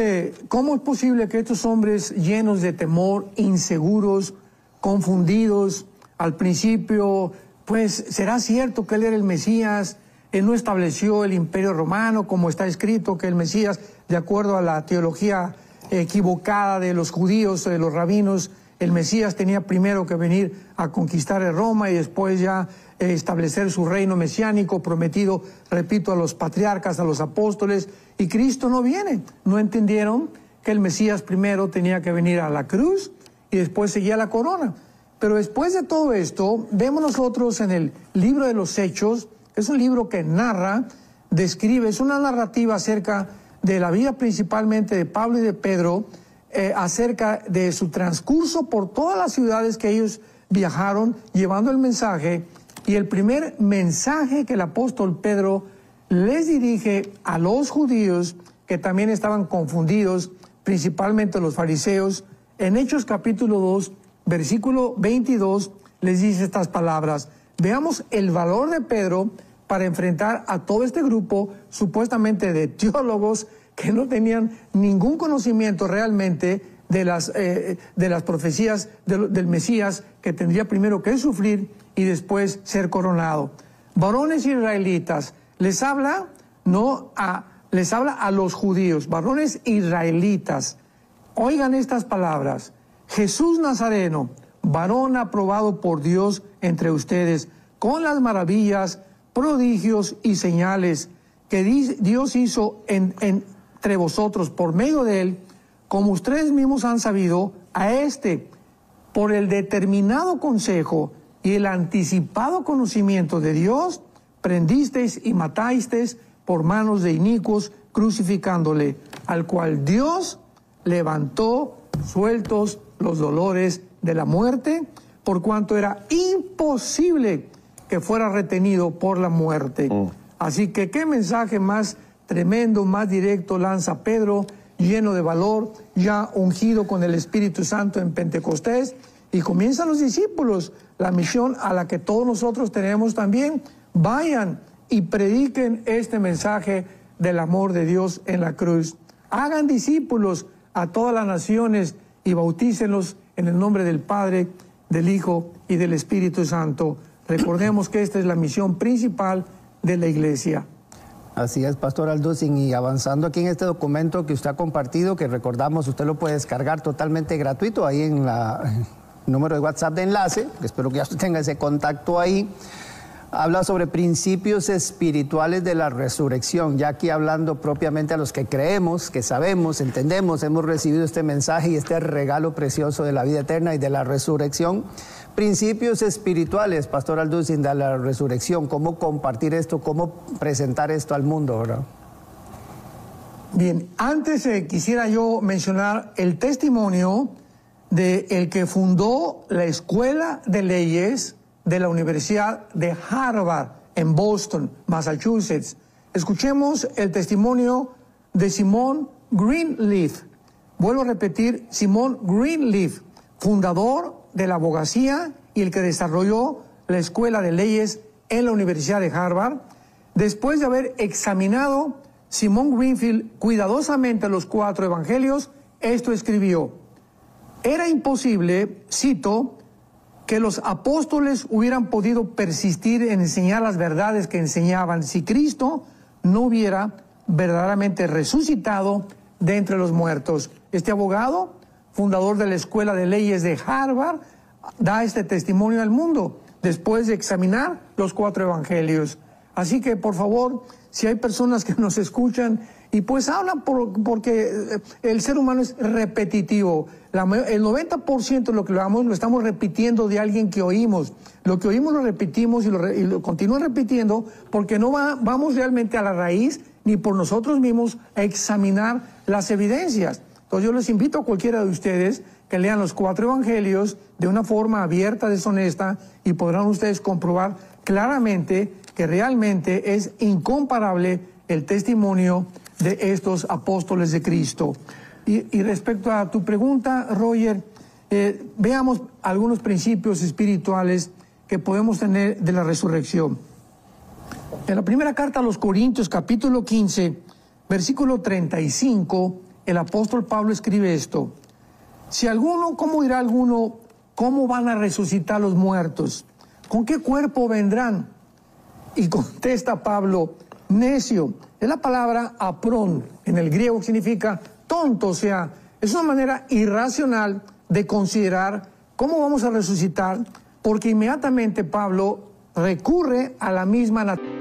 cómo es posible que estos hombres llenos de temor, inseguros, confundidos, al principio, pues, ¿será cierto que Él era el Mesías? Él no estableció el imperio romano, como está escrito, que el Mesías, de acuerdo a la teología equivocada de los judíos, de los rabinos, el Mesías tenía primero que venir a conquistar Roma y después ya establecer su reino mesiánico prometido, repito, a los patriarcas, a los apóstoles, y Cristo no viene. No entendieron que el Mesías primero tenía que venir a la cruz y después seguía la corona. Pero después de todo esto, vemos nosotros en el libro de los Hechos, es un libro que narra, describe, es una narrativa acerca de la vida principalmente de Pablo y de Pedro, acerca de su transcurso por todas las ciudades que ellos viajaron llevando el mensaje. Y el primer mensaje que el apóstol Pedro les dirige a los judíos, que también estaban confundidos, principalmente los fariseos, en Hechos capítulo 2, versículo 22, les dice estas palabras. Veamos el valor de Pedro para enfrentar a todo este grupo supuestamente de teólogos que no tenían ningún conocimiento realmente de las profecías del Mesías, que tendría primero que sufrir y después ser coronado. Varones israelitas, les habla a los judíos, varones israelitas. Oigan estas palabras: Jesús Nazareno, varón aprobado por Dios entre ustedes, con las maravillas, prodigios y señales que Dios hizo entre vosotros por medio de él, como ustedes mismos han sabido, a este, por el determinado consejo y el anticipado conocimiento de Dios, prendisteis y matasteis por manos de inicuos, crucificándole, al cual Dios levantó sueltos los dolores de la muerte, por cuanto era imposible que fuera retenido por la muerte. Así que qué mensaje más tremendo, más directo lanza Pedro, lleno de valor, ya ungido con el Espíritu Santo en Pentecostés, y comienzan los discípulos la misión a la que todos nosotros tenemos también. Vayan y prediquen este mensaje del amor de Dios en la cruz. Hagan discípulos a todas las naciones y bautícenlos en el nombre del Padre, del Hijo y del Espíritu Santo. Recordemos que esta es la misión principal de la Iglesia. Así es, Pastor Alducin, y avanzando aquí en este documento que usted ha compartido, que recordamos, usted lo puede descargar totalmente gratuito ahí en el número de WhatsApp de enlace, que espero que ya usted tenga ese contacto ahí. Habla sobre principios espirituales de la resurrección, ya aquí hablando propiamente a los que creemos, que sabemos, entendemos, hemos recibido este mensaje y este regalo precioso de la vida eterna y de la resurrección. Principios espirituales, Pastor Alducin, de la resurrección, cómo compartir esto, cómo presentar esto al mundo, ¿verdad? Bien, antes quisiera yo mencionar el testimonio de el que fundó la Escuela de Leyes de la Universidad de Harvard en Boston, Massachusetts. Escuchemos el testimonio de Simon Greenleaf. Vuelvo a repetir, Simon Greenleaf, fundador de la abogacía y el que desarrolló la Escuela de Leyes en la Universidad de Harvard. Después de haber examinado Simon Greenfield cuidadosamente los 4 evangelios, esto escribió: era imposible, cito, que los apóstoles hubieran podido persistir en enseñar las verdades que enseñaban si Cristo no hubiera verdaderamente resucitado de entre los muertos. Este abogado, fundador de la Escuela de Leyes de Harvard, da este testimonio al mundo después de examinar los 4 evangelios. Así que, por favor, si hay personas que nos escuchan y pues hablan porque el ser humano es repetitivo. El 90% de lo que lo estamos repitiendo de alguien que oímos. Lo que oímos lo repetimos y lo continúan repitiendo porque no vamos realmente a la raíz ni por nosotros mismos a examinar las evidencias. Entonces yo les invito a cualquiera de ustedes que lean los 4 evangelios de una forma abierta, deshonesta, y podrán ustedes comprobar claramente que realmente es incomparable el testimonio de estos apóstoles de Cristo. Y respecto a tu pregunta, Roger, veamos algunos principios espirituales que podemos tener de la resurrección. En la primera carta a los Corintios, capítulo 15, versículo 35, el apóstol Pablo escribe esto: si alguno, ¿cómo dirá alguno, cómo van a resucitar los muertos? ¿Con qué cuerpo vendrán? Y contesta Pablo: necio. Es la palabra aprón, en el griego significa tonto, o sea, es una manera irracional de considerar cómo vamos a resucitar, porque inmediatamente Pablo recurre a la misma naturaleza.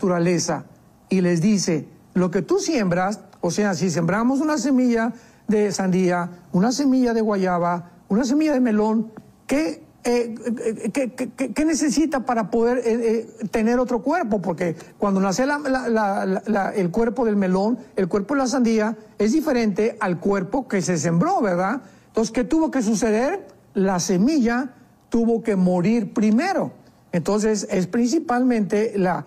naturaleza y les dice, lo que tú siembras, o sea, si sembramos una semilla de sandía, una semilla de guayaba, una semilla de melón, ¿qué necesita para poder tener otro cuerpo? Porque cuando nace el cuerpo del melón, el cuerpo de la sandía es diferente al cuerpo que se sembró, ¿verdad? Entonces, ¿qué tuvo que suceder? La semilla tuvo que morir primero. Entonces, es principalmente la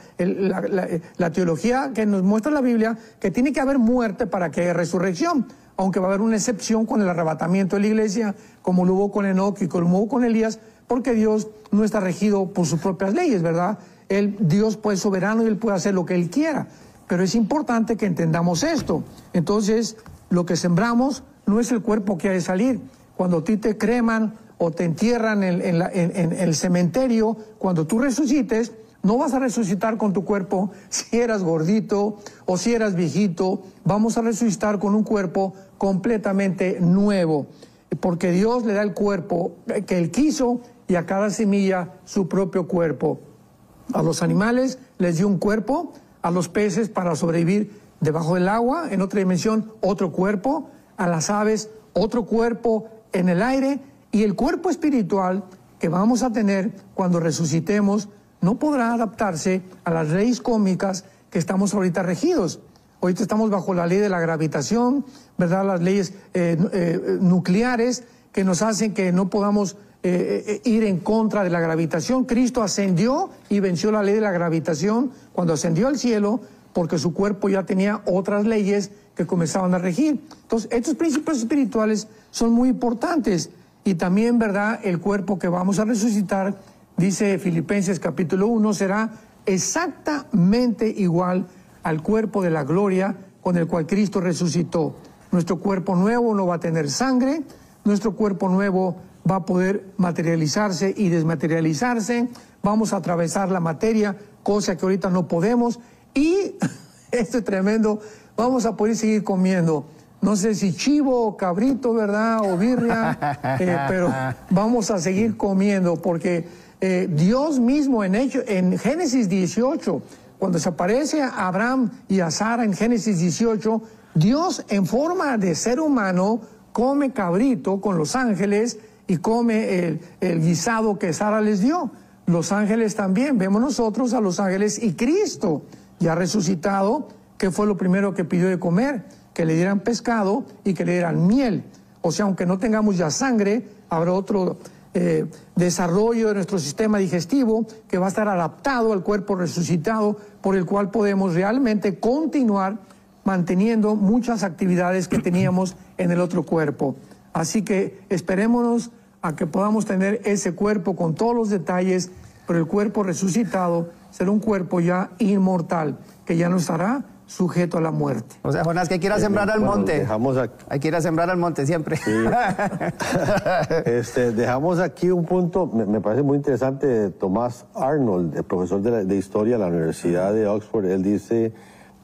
teología que nos muestra la Biblia, que tiene que haber muerte para que haya resurrección, aunque va a haber una excepción con el arrebatamiento de la iglesia, como lo hubo con Enoc y como lo hubo con Elías, porque Dios no está regido por sus propias leyes, ¿verdad? Dios pues, es soberano y Él puede hacer lo que Él quiera, pero es importante que entendamos esto. Entonces, lo que sembramos no es el cuerpo que ha de salir. Cuando a ti te creman o te entierran en el cementerio, cuando tú resucites, no vas a resucitar con tu cuerpo si eras gordito o si eras viejito. Vamos a resucitar con un cuerpo completamente nuevo, porque Dios le da el cuerpo que Él quiso y a cada semilla su propio cuerpo. A los animales les dio un cuerpo, a los peces para sobrevivir debajo del agua, en otra dimensión, otro cuerpo, a las aves, otro cuerpo en el aire, y el cuerpo espiritual que vamos a tener cuando resucitemos no podrá adaptarse a las leyes cósmicas que estamos ahorita regidos. Ahorita estamos bajo la ley de la gravitación, ¿verdad? Las leyes nucleares que nos hacen que no podamos ir en contra de la gravitación. Cristo ascendió y venció la ley de la gravitación cuando ascendió al cielo, porque su cuerpo ya tenía otras leyes que comenzaban a regir. Entonces, estos principios espirituales son muy importantes. Y también, ¿verdad?, el cuerpo que vamos a resucitar, dice Filipenses capítulo 1, será exactamente igual al cuerpo de la gloria con el cual Cristo resucitó. Nuestro cuerpo nuevo no va a tener sangre, nuestro cuerpo nuevo va a poder materializarse y desmaterializarse, vamos a atravesar la materia, cosa que ahorita no podemos, y, esto es tremendo, vamos a poder seguir comiendo. No sé si chivo o cabrito, ¿verdad? O birria, pero vamos a seguir comiendo porque Dios mismo en Génesis 18, cuando se aparece a Abraham y a Sara en Génesis 18, Dios en forma de ser humano come cabrito con los ángeles y come el guisado que Sara les dio. Los ángeles también, vemos nosotros a los ángeles y Cristo ya resucitado, que fue lo primero que pidió de comer, que le dieran pescado y que le dieran miel. O sea, aunque no tengamos ya sangre, habrá otro desarrollo de nuestro sistema digestivo que va a estar adaptado al cuerpo resucitado, por el cual podemos realmente continuar manteniendo muchas actividades que teníamos en el otro cuerpo. Así que esperémonos a que podamos tener ese cuerpo con todos los detalles, pero el cuerpo resucitado será un cuerpo ya inmortal, que ya no estará sujeto a la muerte. O sea, Jonás, que hay que ir a sembrar al monte. Hay que ir a sembrar al monte siempre. Sí. Dejamos aquí un punto, me parece muy interesante, de Thomas Arnold, el profesor de historia de la Universidad de Oxford. Él dice,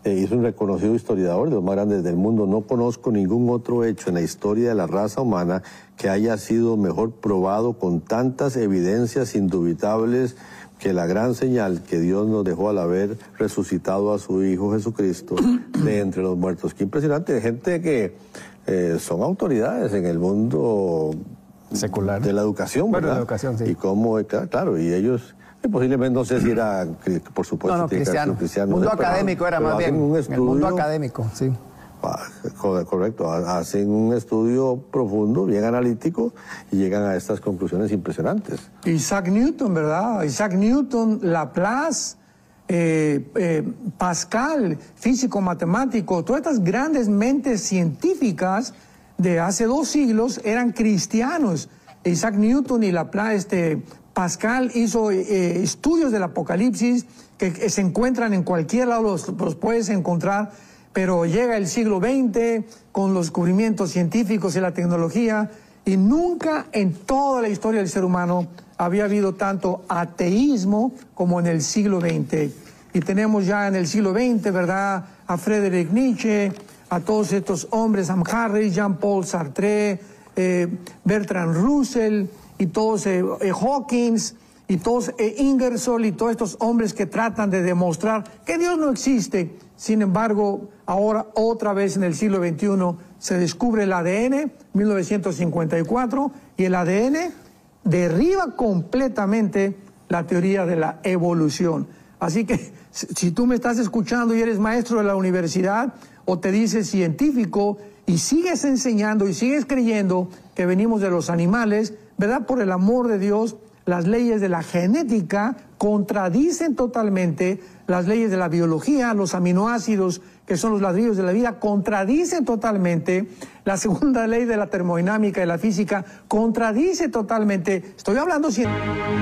es un reconocido historiador de los más grandes del mundo: no conozco ningún otro hecho en la historia de la raza humana que haya sido mejor probado con tantas evidencias indubitables que la gran señal que Dios nos dejó al haber resucitado a su Hijo Jesucristo de entre los muertos. Qué impresionante, gente que son autoridades en el mundo secular de la educación, ¿verdad? Bueno, la educación, sí. Y cómo, claro, y ellos, posiblemente, no sé si era, por supuesto, no, cristiano. Mundo académico era más bien, el mundo académico, sí. Correcto, hacen un estudio profundo, bien analítico, y llegan a estas conclusiones impresionantes. Isaac Newton, ¿verdad? Isaac Newton, Laplace, Pascal, físico matemático, todas estas grandes mentes científicas de hace 2 siglos eran cristianos. Isaac Newton y Laplace, Pascal hizo estudios del Apocalipsis que se encuentran en cualquier lado, los puedes encontrar. Pero llega el siglo XX con los descubrimientos científicos y la tecnología, y nunca en toda la historia del ser humano había habido tanto ateísmo como en el siglo XX. Y tenemos ya en el siglo XX, ¿verdad?, a Friedrich Nietzsche, a todos estos hombres, Sam Harris, Jean-Paul Sartre, Bertrand Russell y todos, Hawkins y todos Ingersoll y todos estos hombres que tratan de demostrar que Dios no existe. Sin embargo, ahora otra vez en el siglo XXI se descubre el ADN, 1954, y el ADN derriba completamente la teoría de la evolución. Así que si tú me estás escuchando y eres maestro de la universidad o te dices científico y sigues enseñando y sigues creyendo que venimos de los animales, ¿verdad? Por el amor de Dios, las leyes de la genética contradicen totalmente las leyes de la biología, los aminoácidos, que son los ladrillos de la vida, contradicen totalmente la segunda ley de la termodinámica y la física, contradice totalmente. Estoy hablando científicamente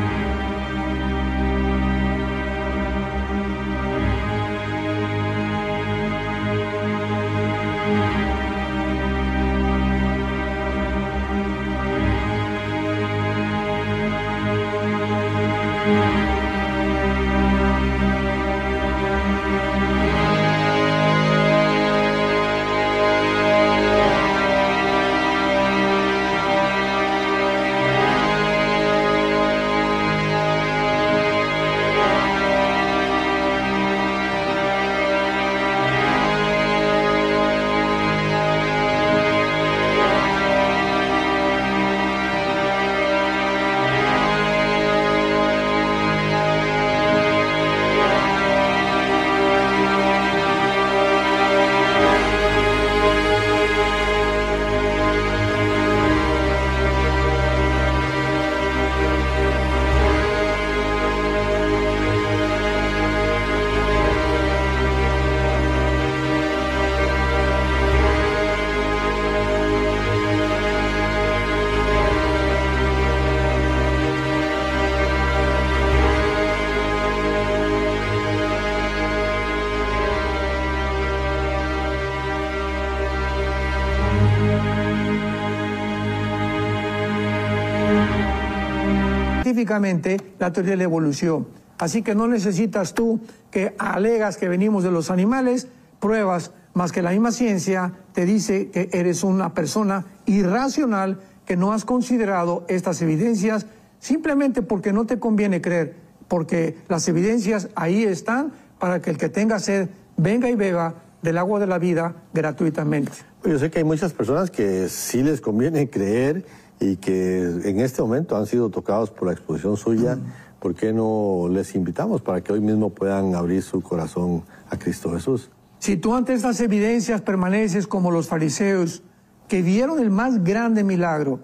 la teoría de la evolución. Así que no necesitas tú que alegas que venimos de los animales, pruebas, más que la misma ciencia te dice que eres una persona irracional, que no has considerado estas evidencias simplemente porque no te conviene creer, porque las evidencias ahí están para que el que tenga sed venga y beba del agua de la vida gratuitamente. Yo sé que hay muchas personas que sí les conviene creer y que en este momento han sido tocados por la exposición suya. ¿Por qué no les invitamos para que hoy mismo puedan abrir su corazón a Cristo Jesús? Si tú ante estas evidencias permaneces como los fariseos, que vieron el más grande milagro,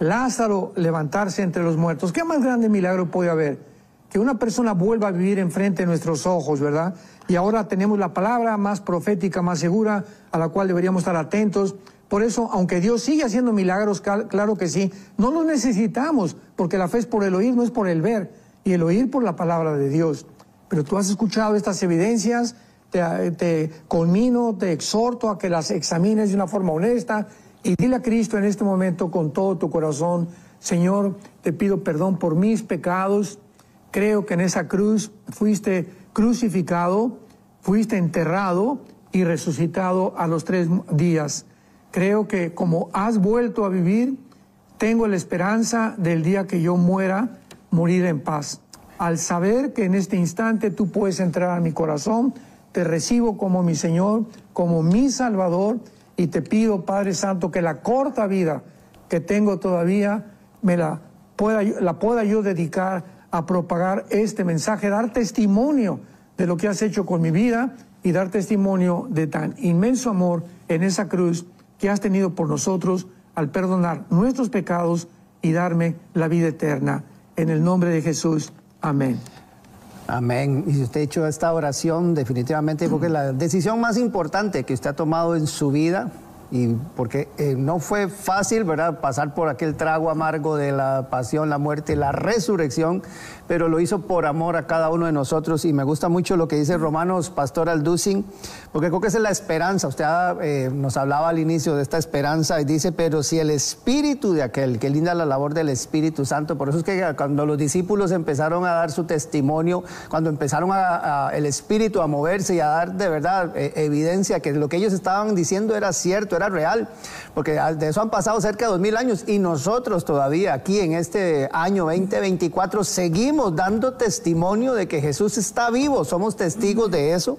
Lázaro levantarse entre los muertos, ¿qué más grande milagro puede haber? Que una persona vuelva a vivir enfrente de nuestros ojos, ¿verdad? Y ahora tenemos la palabra más profética, más segura, a la cual deberíamos estar atentos. Por eso, aunque Dios sigue haciendo milagros, claro que sí, no los necesitamos, porque la fe es por el oír, no es por el ver, y el oír por la palabra de Dios. Pero tú has escuchado estas evidencias, te conmino, te exhorto a que las examines de una forma honesta y dile a Cristo en este momento con todo tu corazón: Señor, te pido perdón por mis pecados, creo que en esa cruz fuiste crucificado, fuiste enterrado y resucitado a los 3 días. Creo que como has vuelto a vivir, tengo la esperanza del día que yo muera, morir en paz. Al saber que en este instante tú puedes entrar a mi corazón, te recibo como mi Señor, como mi Salvador, y te pido, Padre Santo, que la corta vida que tengo todavía la pueda yo dedicar a propagar este mensaje, dar testimonio de lo que has hecho con mi vida y dar testimonio de tan inmenso amor en esa cruz que has tenido por nosotros al perdonar nuestros pecados y darme la vida eterna. En el nombre de Jesús. Amén. Amén. Y si usted ha hecho esta oración, definitivamente porque es la decisión más importante que usted ha tomado en su vida, y porque no fue fácil, ¿verdad?, pasar por aquel trago amargo de la pasión, la muerte, la resurrección, pero lo hizo por amor a cada uno de nosotros. Y me gusta mucho lo que dice Romanos, Pastor Alducin, porque creo que esa es la esperanza. Usted nos hablaba al inicio de esta esperanza y dice: pero si el Espíritu de aquel, que linda la labor del Espíritu Santo. Por eso es que cuando los discípulos empezaron a dar su testimonio, cuando empezaron el Espíritu a moverse y a dar de verdad evidencia que lo que ellos estaban diciendo era cierto, era fuera real, porque de eso han pasado cerca de 2000 años y nosotros todavía aquí en este año 2024 seguimos dando testimonio de que Jesús está vivo, somos testigos de eso.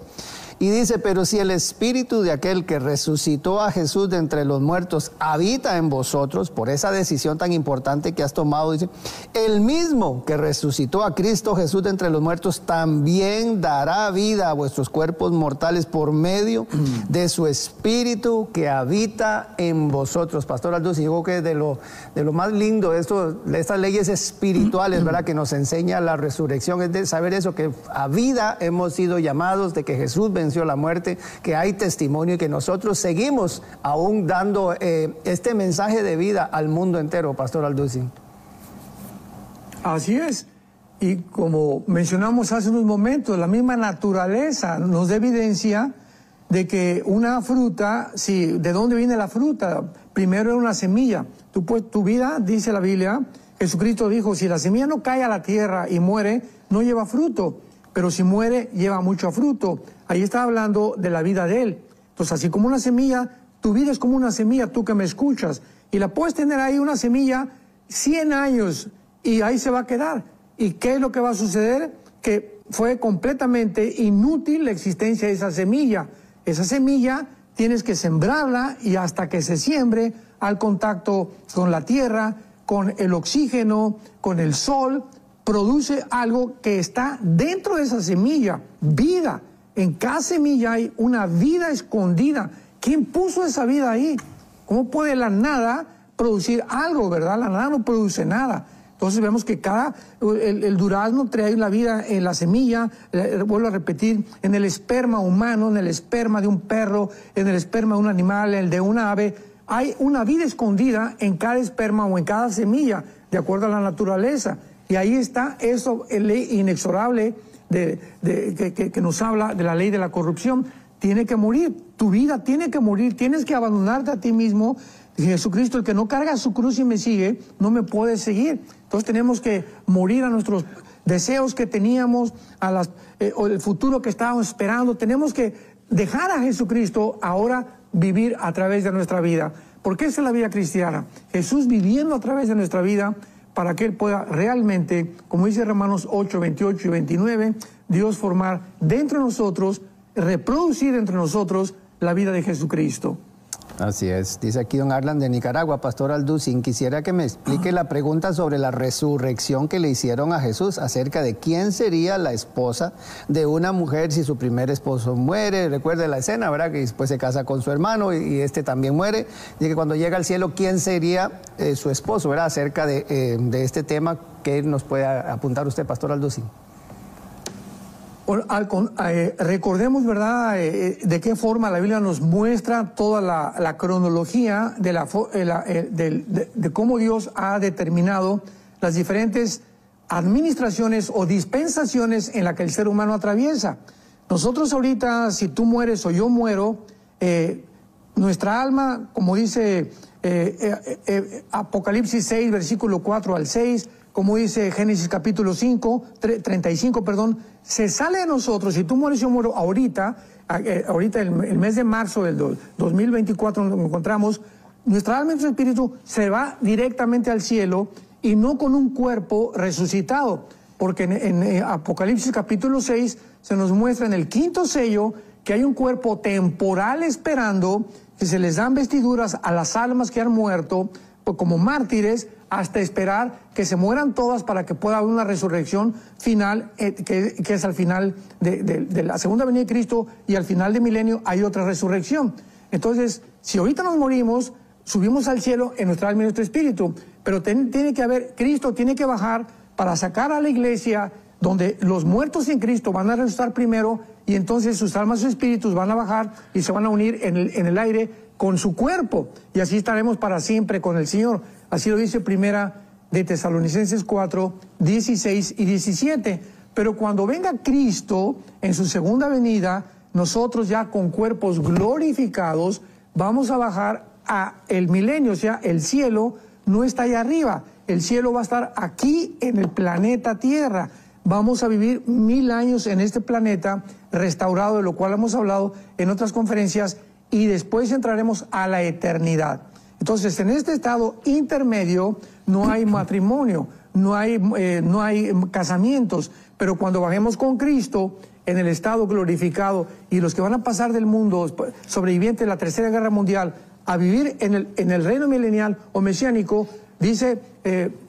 Y dice, pero si el espíritu de aquel que resucitó a Jesús de entre los muertos habita en vosotros, por esa decisión tan importante que has tomado, dice, el mismo que resucitó a Cristo Jesús de entre los muertos también dará vida a vuestros cuerpos mortales por medio de su espíritu que habita en vosotros. Pastor Aldous, digo que de lo más lindo de estas leyes espirituales, ¿verdad?, que nos enseña la resurrección, es de saber eso, que a vida hemos sido llamados, de que Jesús venció la muerte, que hay testimonio y que nosotros seguimos aún dando este mensaje de vida al mundo entero, Pastor Aldous. Así es. Y como mencionamos hace unos momentos, la misma naturaleza nos da evidencia de que una fruta, ¿de dónde viene la fruta? Primero era una semilla. Tu vida, dice la Biblia, Jesucristo dijo, si la semilla no cae a la tierra y muere, no lleva fruto. Pero si muere, lleva mucho fruto. Ahí está hablando de la vida de Él. Entonces, así como una semilla, tu vida es como una semilla, tú que me escuchas. Y la puedes tener ahí una semilla 100 años y ahí se va a quedar. ¿Y qué es lo que va a suceder? Que fue completamente inútil la existencia de esa semilla. Esa semilla tienes que sembrarla y hasta que se siembre al contacto con la tierra, con el oxígeno, con el sol, produce algo que está dentro de esa semilla, vida. En cada semilla hay una vida escondida. ¿Quién puso esa vida ahí? ¿Cómo puede la nada producir algo, verdad? La nada no produce nada. Entonces vemos que el durazno trae la vida en la semilla, vuelvo a repetir, en el esperma humano, en el esperma de un perro, en el esperma de un animal, el de una ave. Hay una vida escondida en cada esperma o en cada semilla, de acuerdo a la naturaleza. Y ahí está eso, ley inexorable que nos habla de la ley de la corrupción. Tiene que morir, tu vida tiene que morir, tienes que abandonarte a ti mismo. Jesucristo, el que no carga su cruz y me sigue, no me puede seguir. Entonces tenemos que morir a nuestros deseos que teníamos, o el futuro que estábamos esperando. Tenemos que dejar a Jesucristo ahora vivir a través de nuestra vida. Porque esa es la vida cristiana. Jesús viviendo a través de nuestra vida, para que Él pueda realmente, como dice Romanos 8, 28 y 29, Dios formar dentro de nosotros, reproducir entre nosotros la vida de Jesucristo. Así es. Dice aquí don Arlan de Nicaragua, Pastor Aldous, quisiera que me explique la pregunta sobre la resurrección que le hicieron a Jesús acerca de quién sería la esposa de una mujer si su primer esposo muere. Recuerde la escena, ¿verdad? Que después se casa con su hermano y este también muere. Dice que cuando llega al cielo, ¿quién sería su esposo, ¿verdad? Acerca de este tema, ¿qué nos puede apuntar usted, Pastor Aldous? Recordemos, ¿verdad?, de qué forma la Biblia nos muestra toda la cronología de cómo Dios ha determinado las diferentes administraciones o dispensaciones en las que el ser humano atraviesa. Nosotros ahorita, si tú mueres o yo muero, nuestra alma, como dice Apocalipsis 6, versículo 4 al 6, como dice Génesis capítulo 35, se sale de nosotros. Si tú mueres, yo muero ahorita el mes de marzo del 2024 nos encontramos, nuestra alma y nuestro espíritu se va directamente al cielo y no con un cuerpo resucitado, porque en Apocalipsis capítulo 6 se nos muestra en el quinto sello que hay un cuerpo temporal esperando, que se les dan vestiduras a las almas que han muerto como mártires, hasta esperar que se mueran todas para que pueda haber una resurrección final, que es al final de la segunda venida de Cristo, y al final del milenio hay otra resurrección. Entonces, si ahorita nos morimos, subimos al cielo en nuestra alma y nuestro espíritu, pero tiene que haber, Cristo tiene que bajar para sacar a la iglesia, donde los muertos en Cristo van a resucitar primero, y entonces sus almas y sus espíritus van a bajar y se van a unir en el aire con su cuerpo, y así estaremos para siempre con el Señor. Así lo dice Primera de Tesalonicenses 4, 16 y 17. Pero cuando venga Cristo en su segunda venida, nosotros ya con cuerpos glorificados vamos a bajar a el milenio, o sea, el cielo no está allá arriba, el cielo va a estar aquí en el planeta Tierra. Vamos a vivir 1000 años en este planeta restaurado, de lo cual hemos hablado en otras conferencias, y después entraremos a la eternidad. Entonces, en este estado intermedio no hay matrimonio, no hay casamientos, pero cuando bajemos con Cristo en el estado glorificado y los que van a pasar del mundo sobreviviente de la Tercera Guerra Mundial a vivir en el reino milenial o mesiánico, dice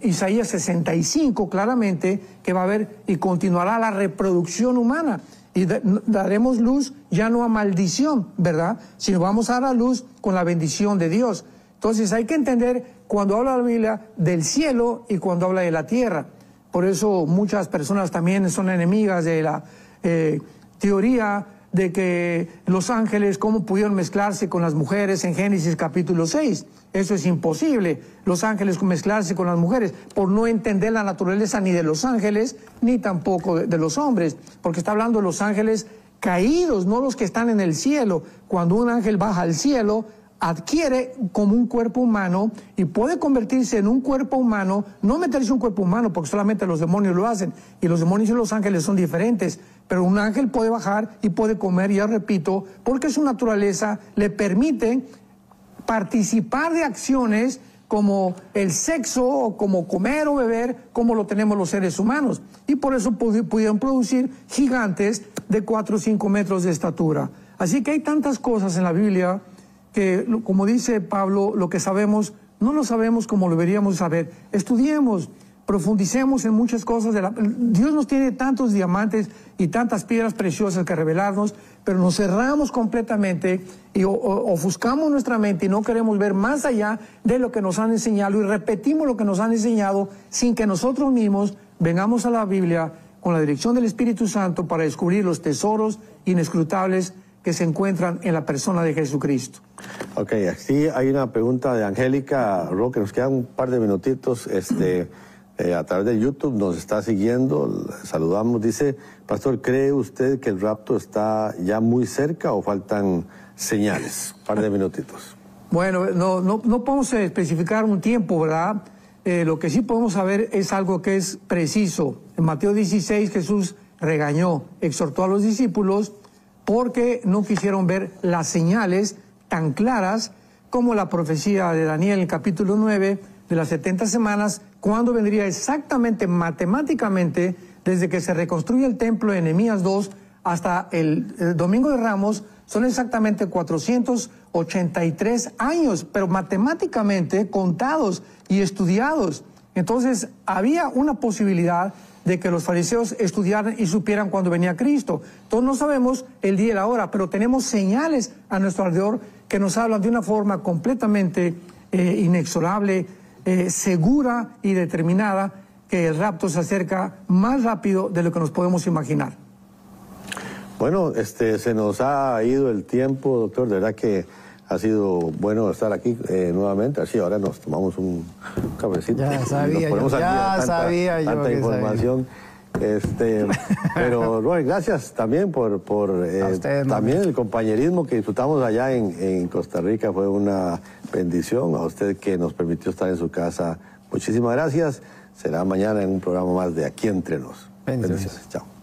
Isaías 65 claramente que va a haber y continuará la reproducción humana y daremos luz ya no a maldición, ¿verdad? Sino vamos a dar a luz con la bendición de Dios. Entonces hay que entender cuando habla la Biblia del cielo y cuando habla de la tierra. Por eso muchas personas también son enemigas de la teoría de que los ángeles, cómo pudieron mezclarse con las mujeres en Génesis capítulo 6. Eso es imposible, los ángeles mezclarse con las mujeres, por no entender la naturaleza ni de los ángeles, ni tampoco de los hombres, porque está hablando de los ángeles caídos, no los que están en el cielo. Cuando un ángel baja al cielo, adquiere como un cuerpo humano y puede convertirse en un cuerpo humano, no meterse en un cuerpo humano porque solamente los demonios lo hacen y los demonios y los ángeles son diferentes, pero un ángel puede bajar y puede comer, ya repito, porque su naturaleza le permite participar de acciones como el sexo o como comer o beber, como lo tenemos los seres humanos, y por eso pudieron producir gigantes de 4 o 5 metros de estatura. Así que hay tantas cosas en la Biblia que, como dice Pablo, lo que sabemos, no lo sabemos como lo deberíamos saber. Estudiemos, profundicemos en muchas cosas. Dios nos tiene tantos diamantes y tantas piedras preciosas que revelarnos, pero nos cerramos completamente y ofuscamos nuestra mente y no queremos ver más allá de lo que nos han enseñado y repetimos lo que nos han enseñado sin que nosotros mismos vengamos a la Biblia con la dirección del Espíritu Santo para descubrir los tesoros inescrutables que se encuentran en la persona de Jesucristo. Ok, aquí hay una pregunta de Angélica Roque, nos quedan un par de minutitos, a través de YouTube nos está siguiendo, saludamos, dice, Pastor, ¿cree usted que el rapto está ya muy cerca o faltan señales? Un par de minutitos. Bueno, no podemos especificar un tiempo, ¿verdad? Lo que sí podemos saber es algo que es preciso. En Mateo 16 Jesús regañó, exhortó a los discípulos porque no quisieron ver las señales tan claras como la profecía de Daniel en el capítulo 9 de las 70 semanas, cuando vendría exactamente matemáticamente desde que se reconstruye el templo de Nehemías 2 hasta el Domingo de Ramos, son exactamente 483 años, pero matemáticamente contados y estudiados. Entonces había una posibilidad de que los fariseos estudiaran y supieran cuándo venía Cristo. Entonces no sabemos el día y la hora, pero tenemos señales a nuestro alrededor que nos hablan de una forma completamente inexorable, segura y determinada, que el rapto se acerca más rápido de lo que nos podemos imaginar. Bueno, se nos ha ido el tiempo, doctor, de verdad que ha sido bueno estar aquí nuevamente. Así ahora nos tomamos un cafecito. Ya sabía yo, tanta información. Pero bueno, gracias también por también el compañerismo que disfrutamos allá en Costa Rica. Fue una bendición. A usted que nos permitió estar en su casa, muchísimas gracias. Será mañana en un programa más de Aquí Entre Nos. Bendiciones. Chao.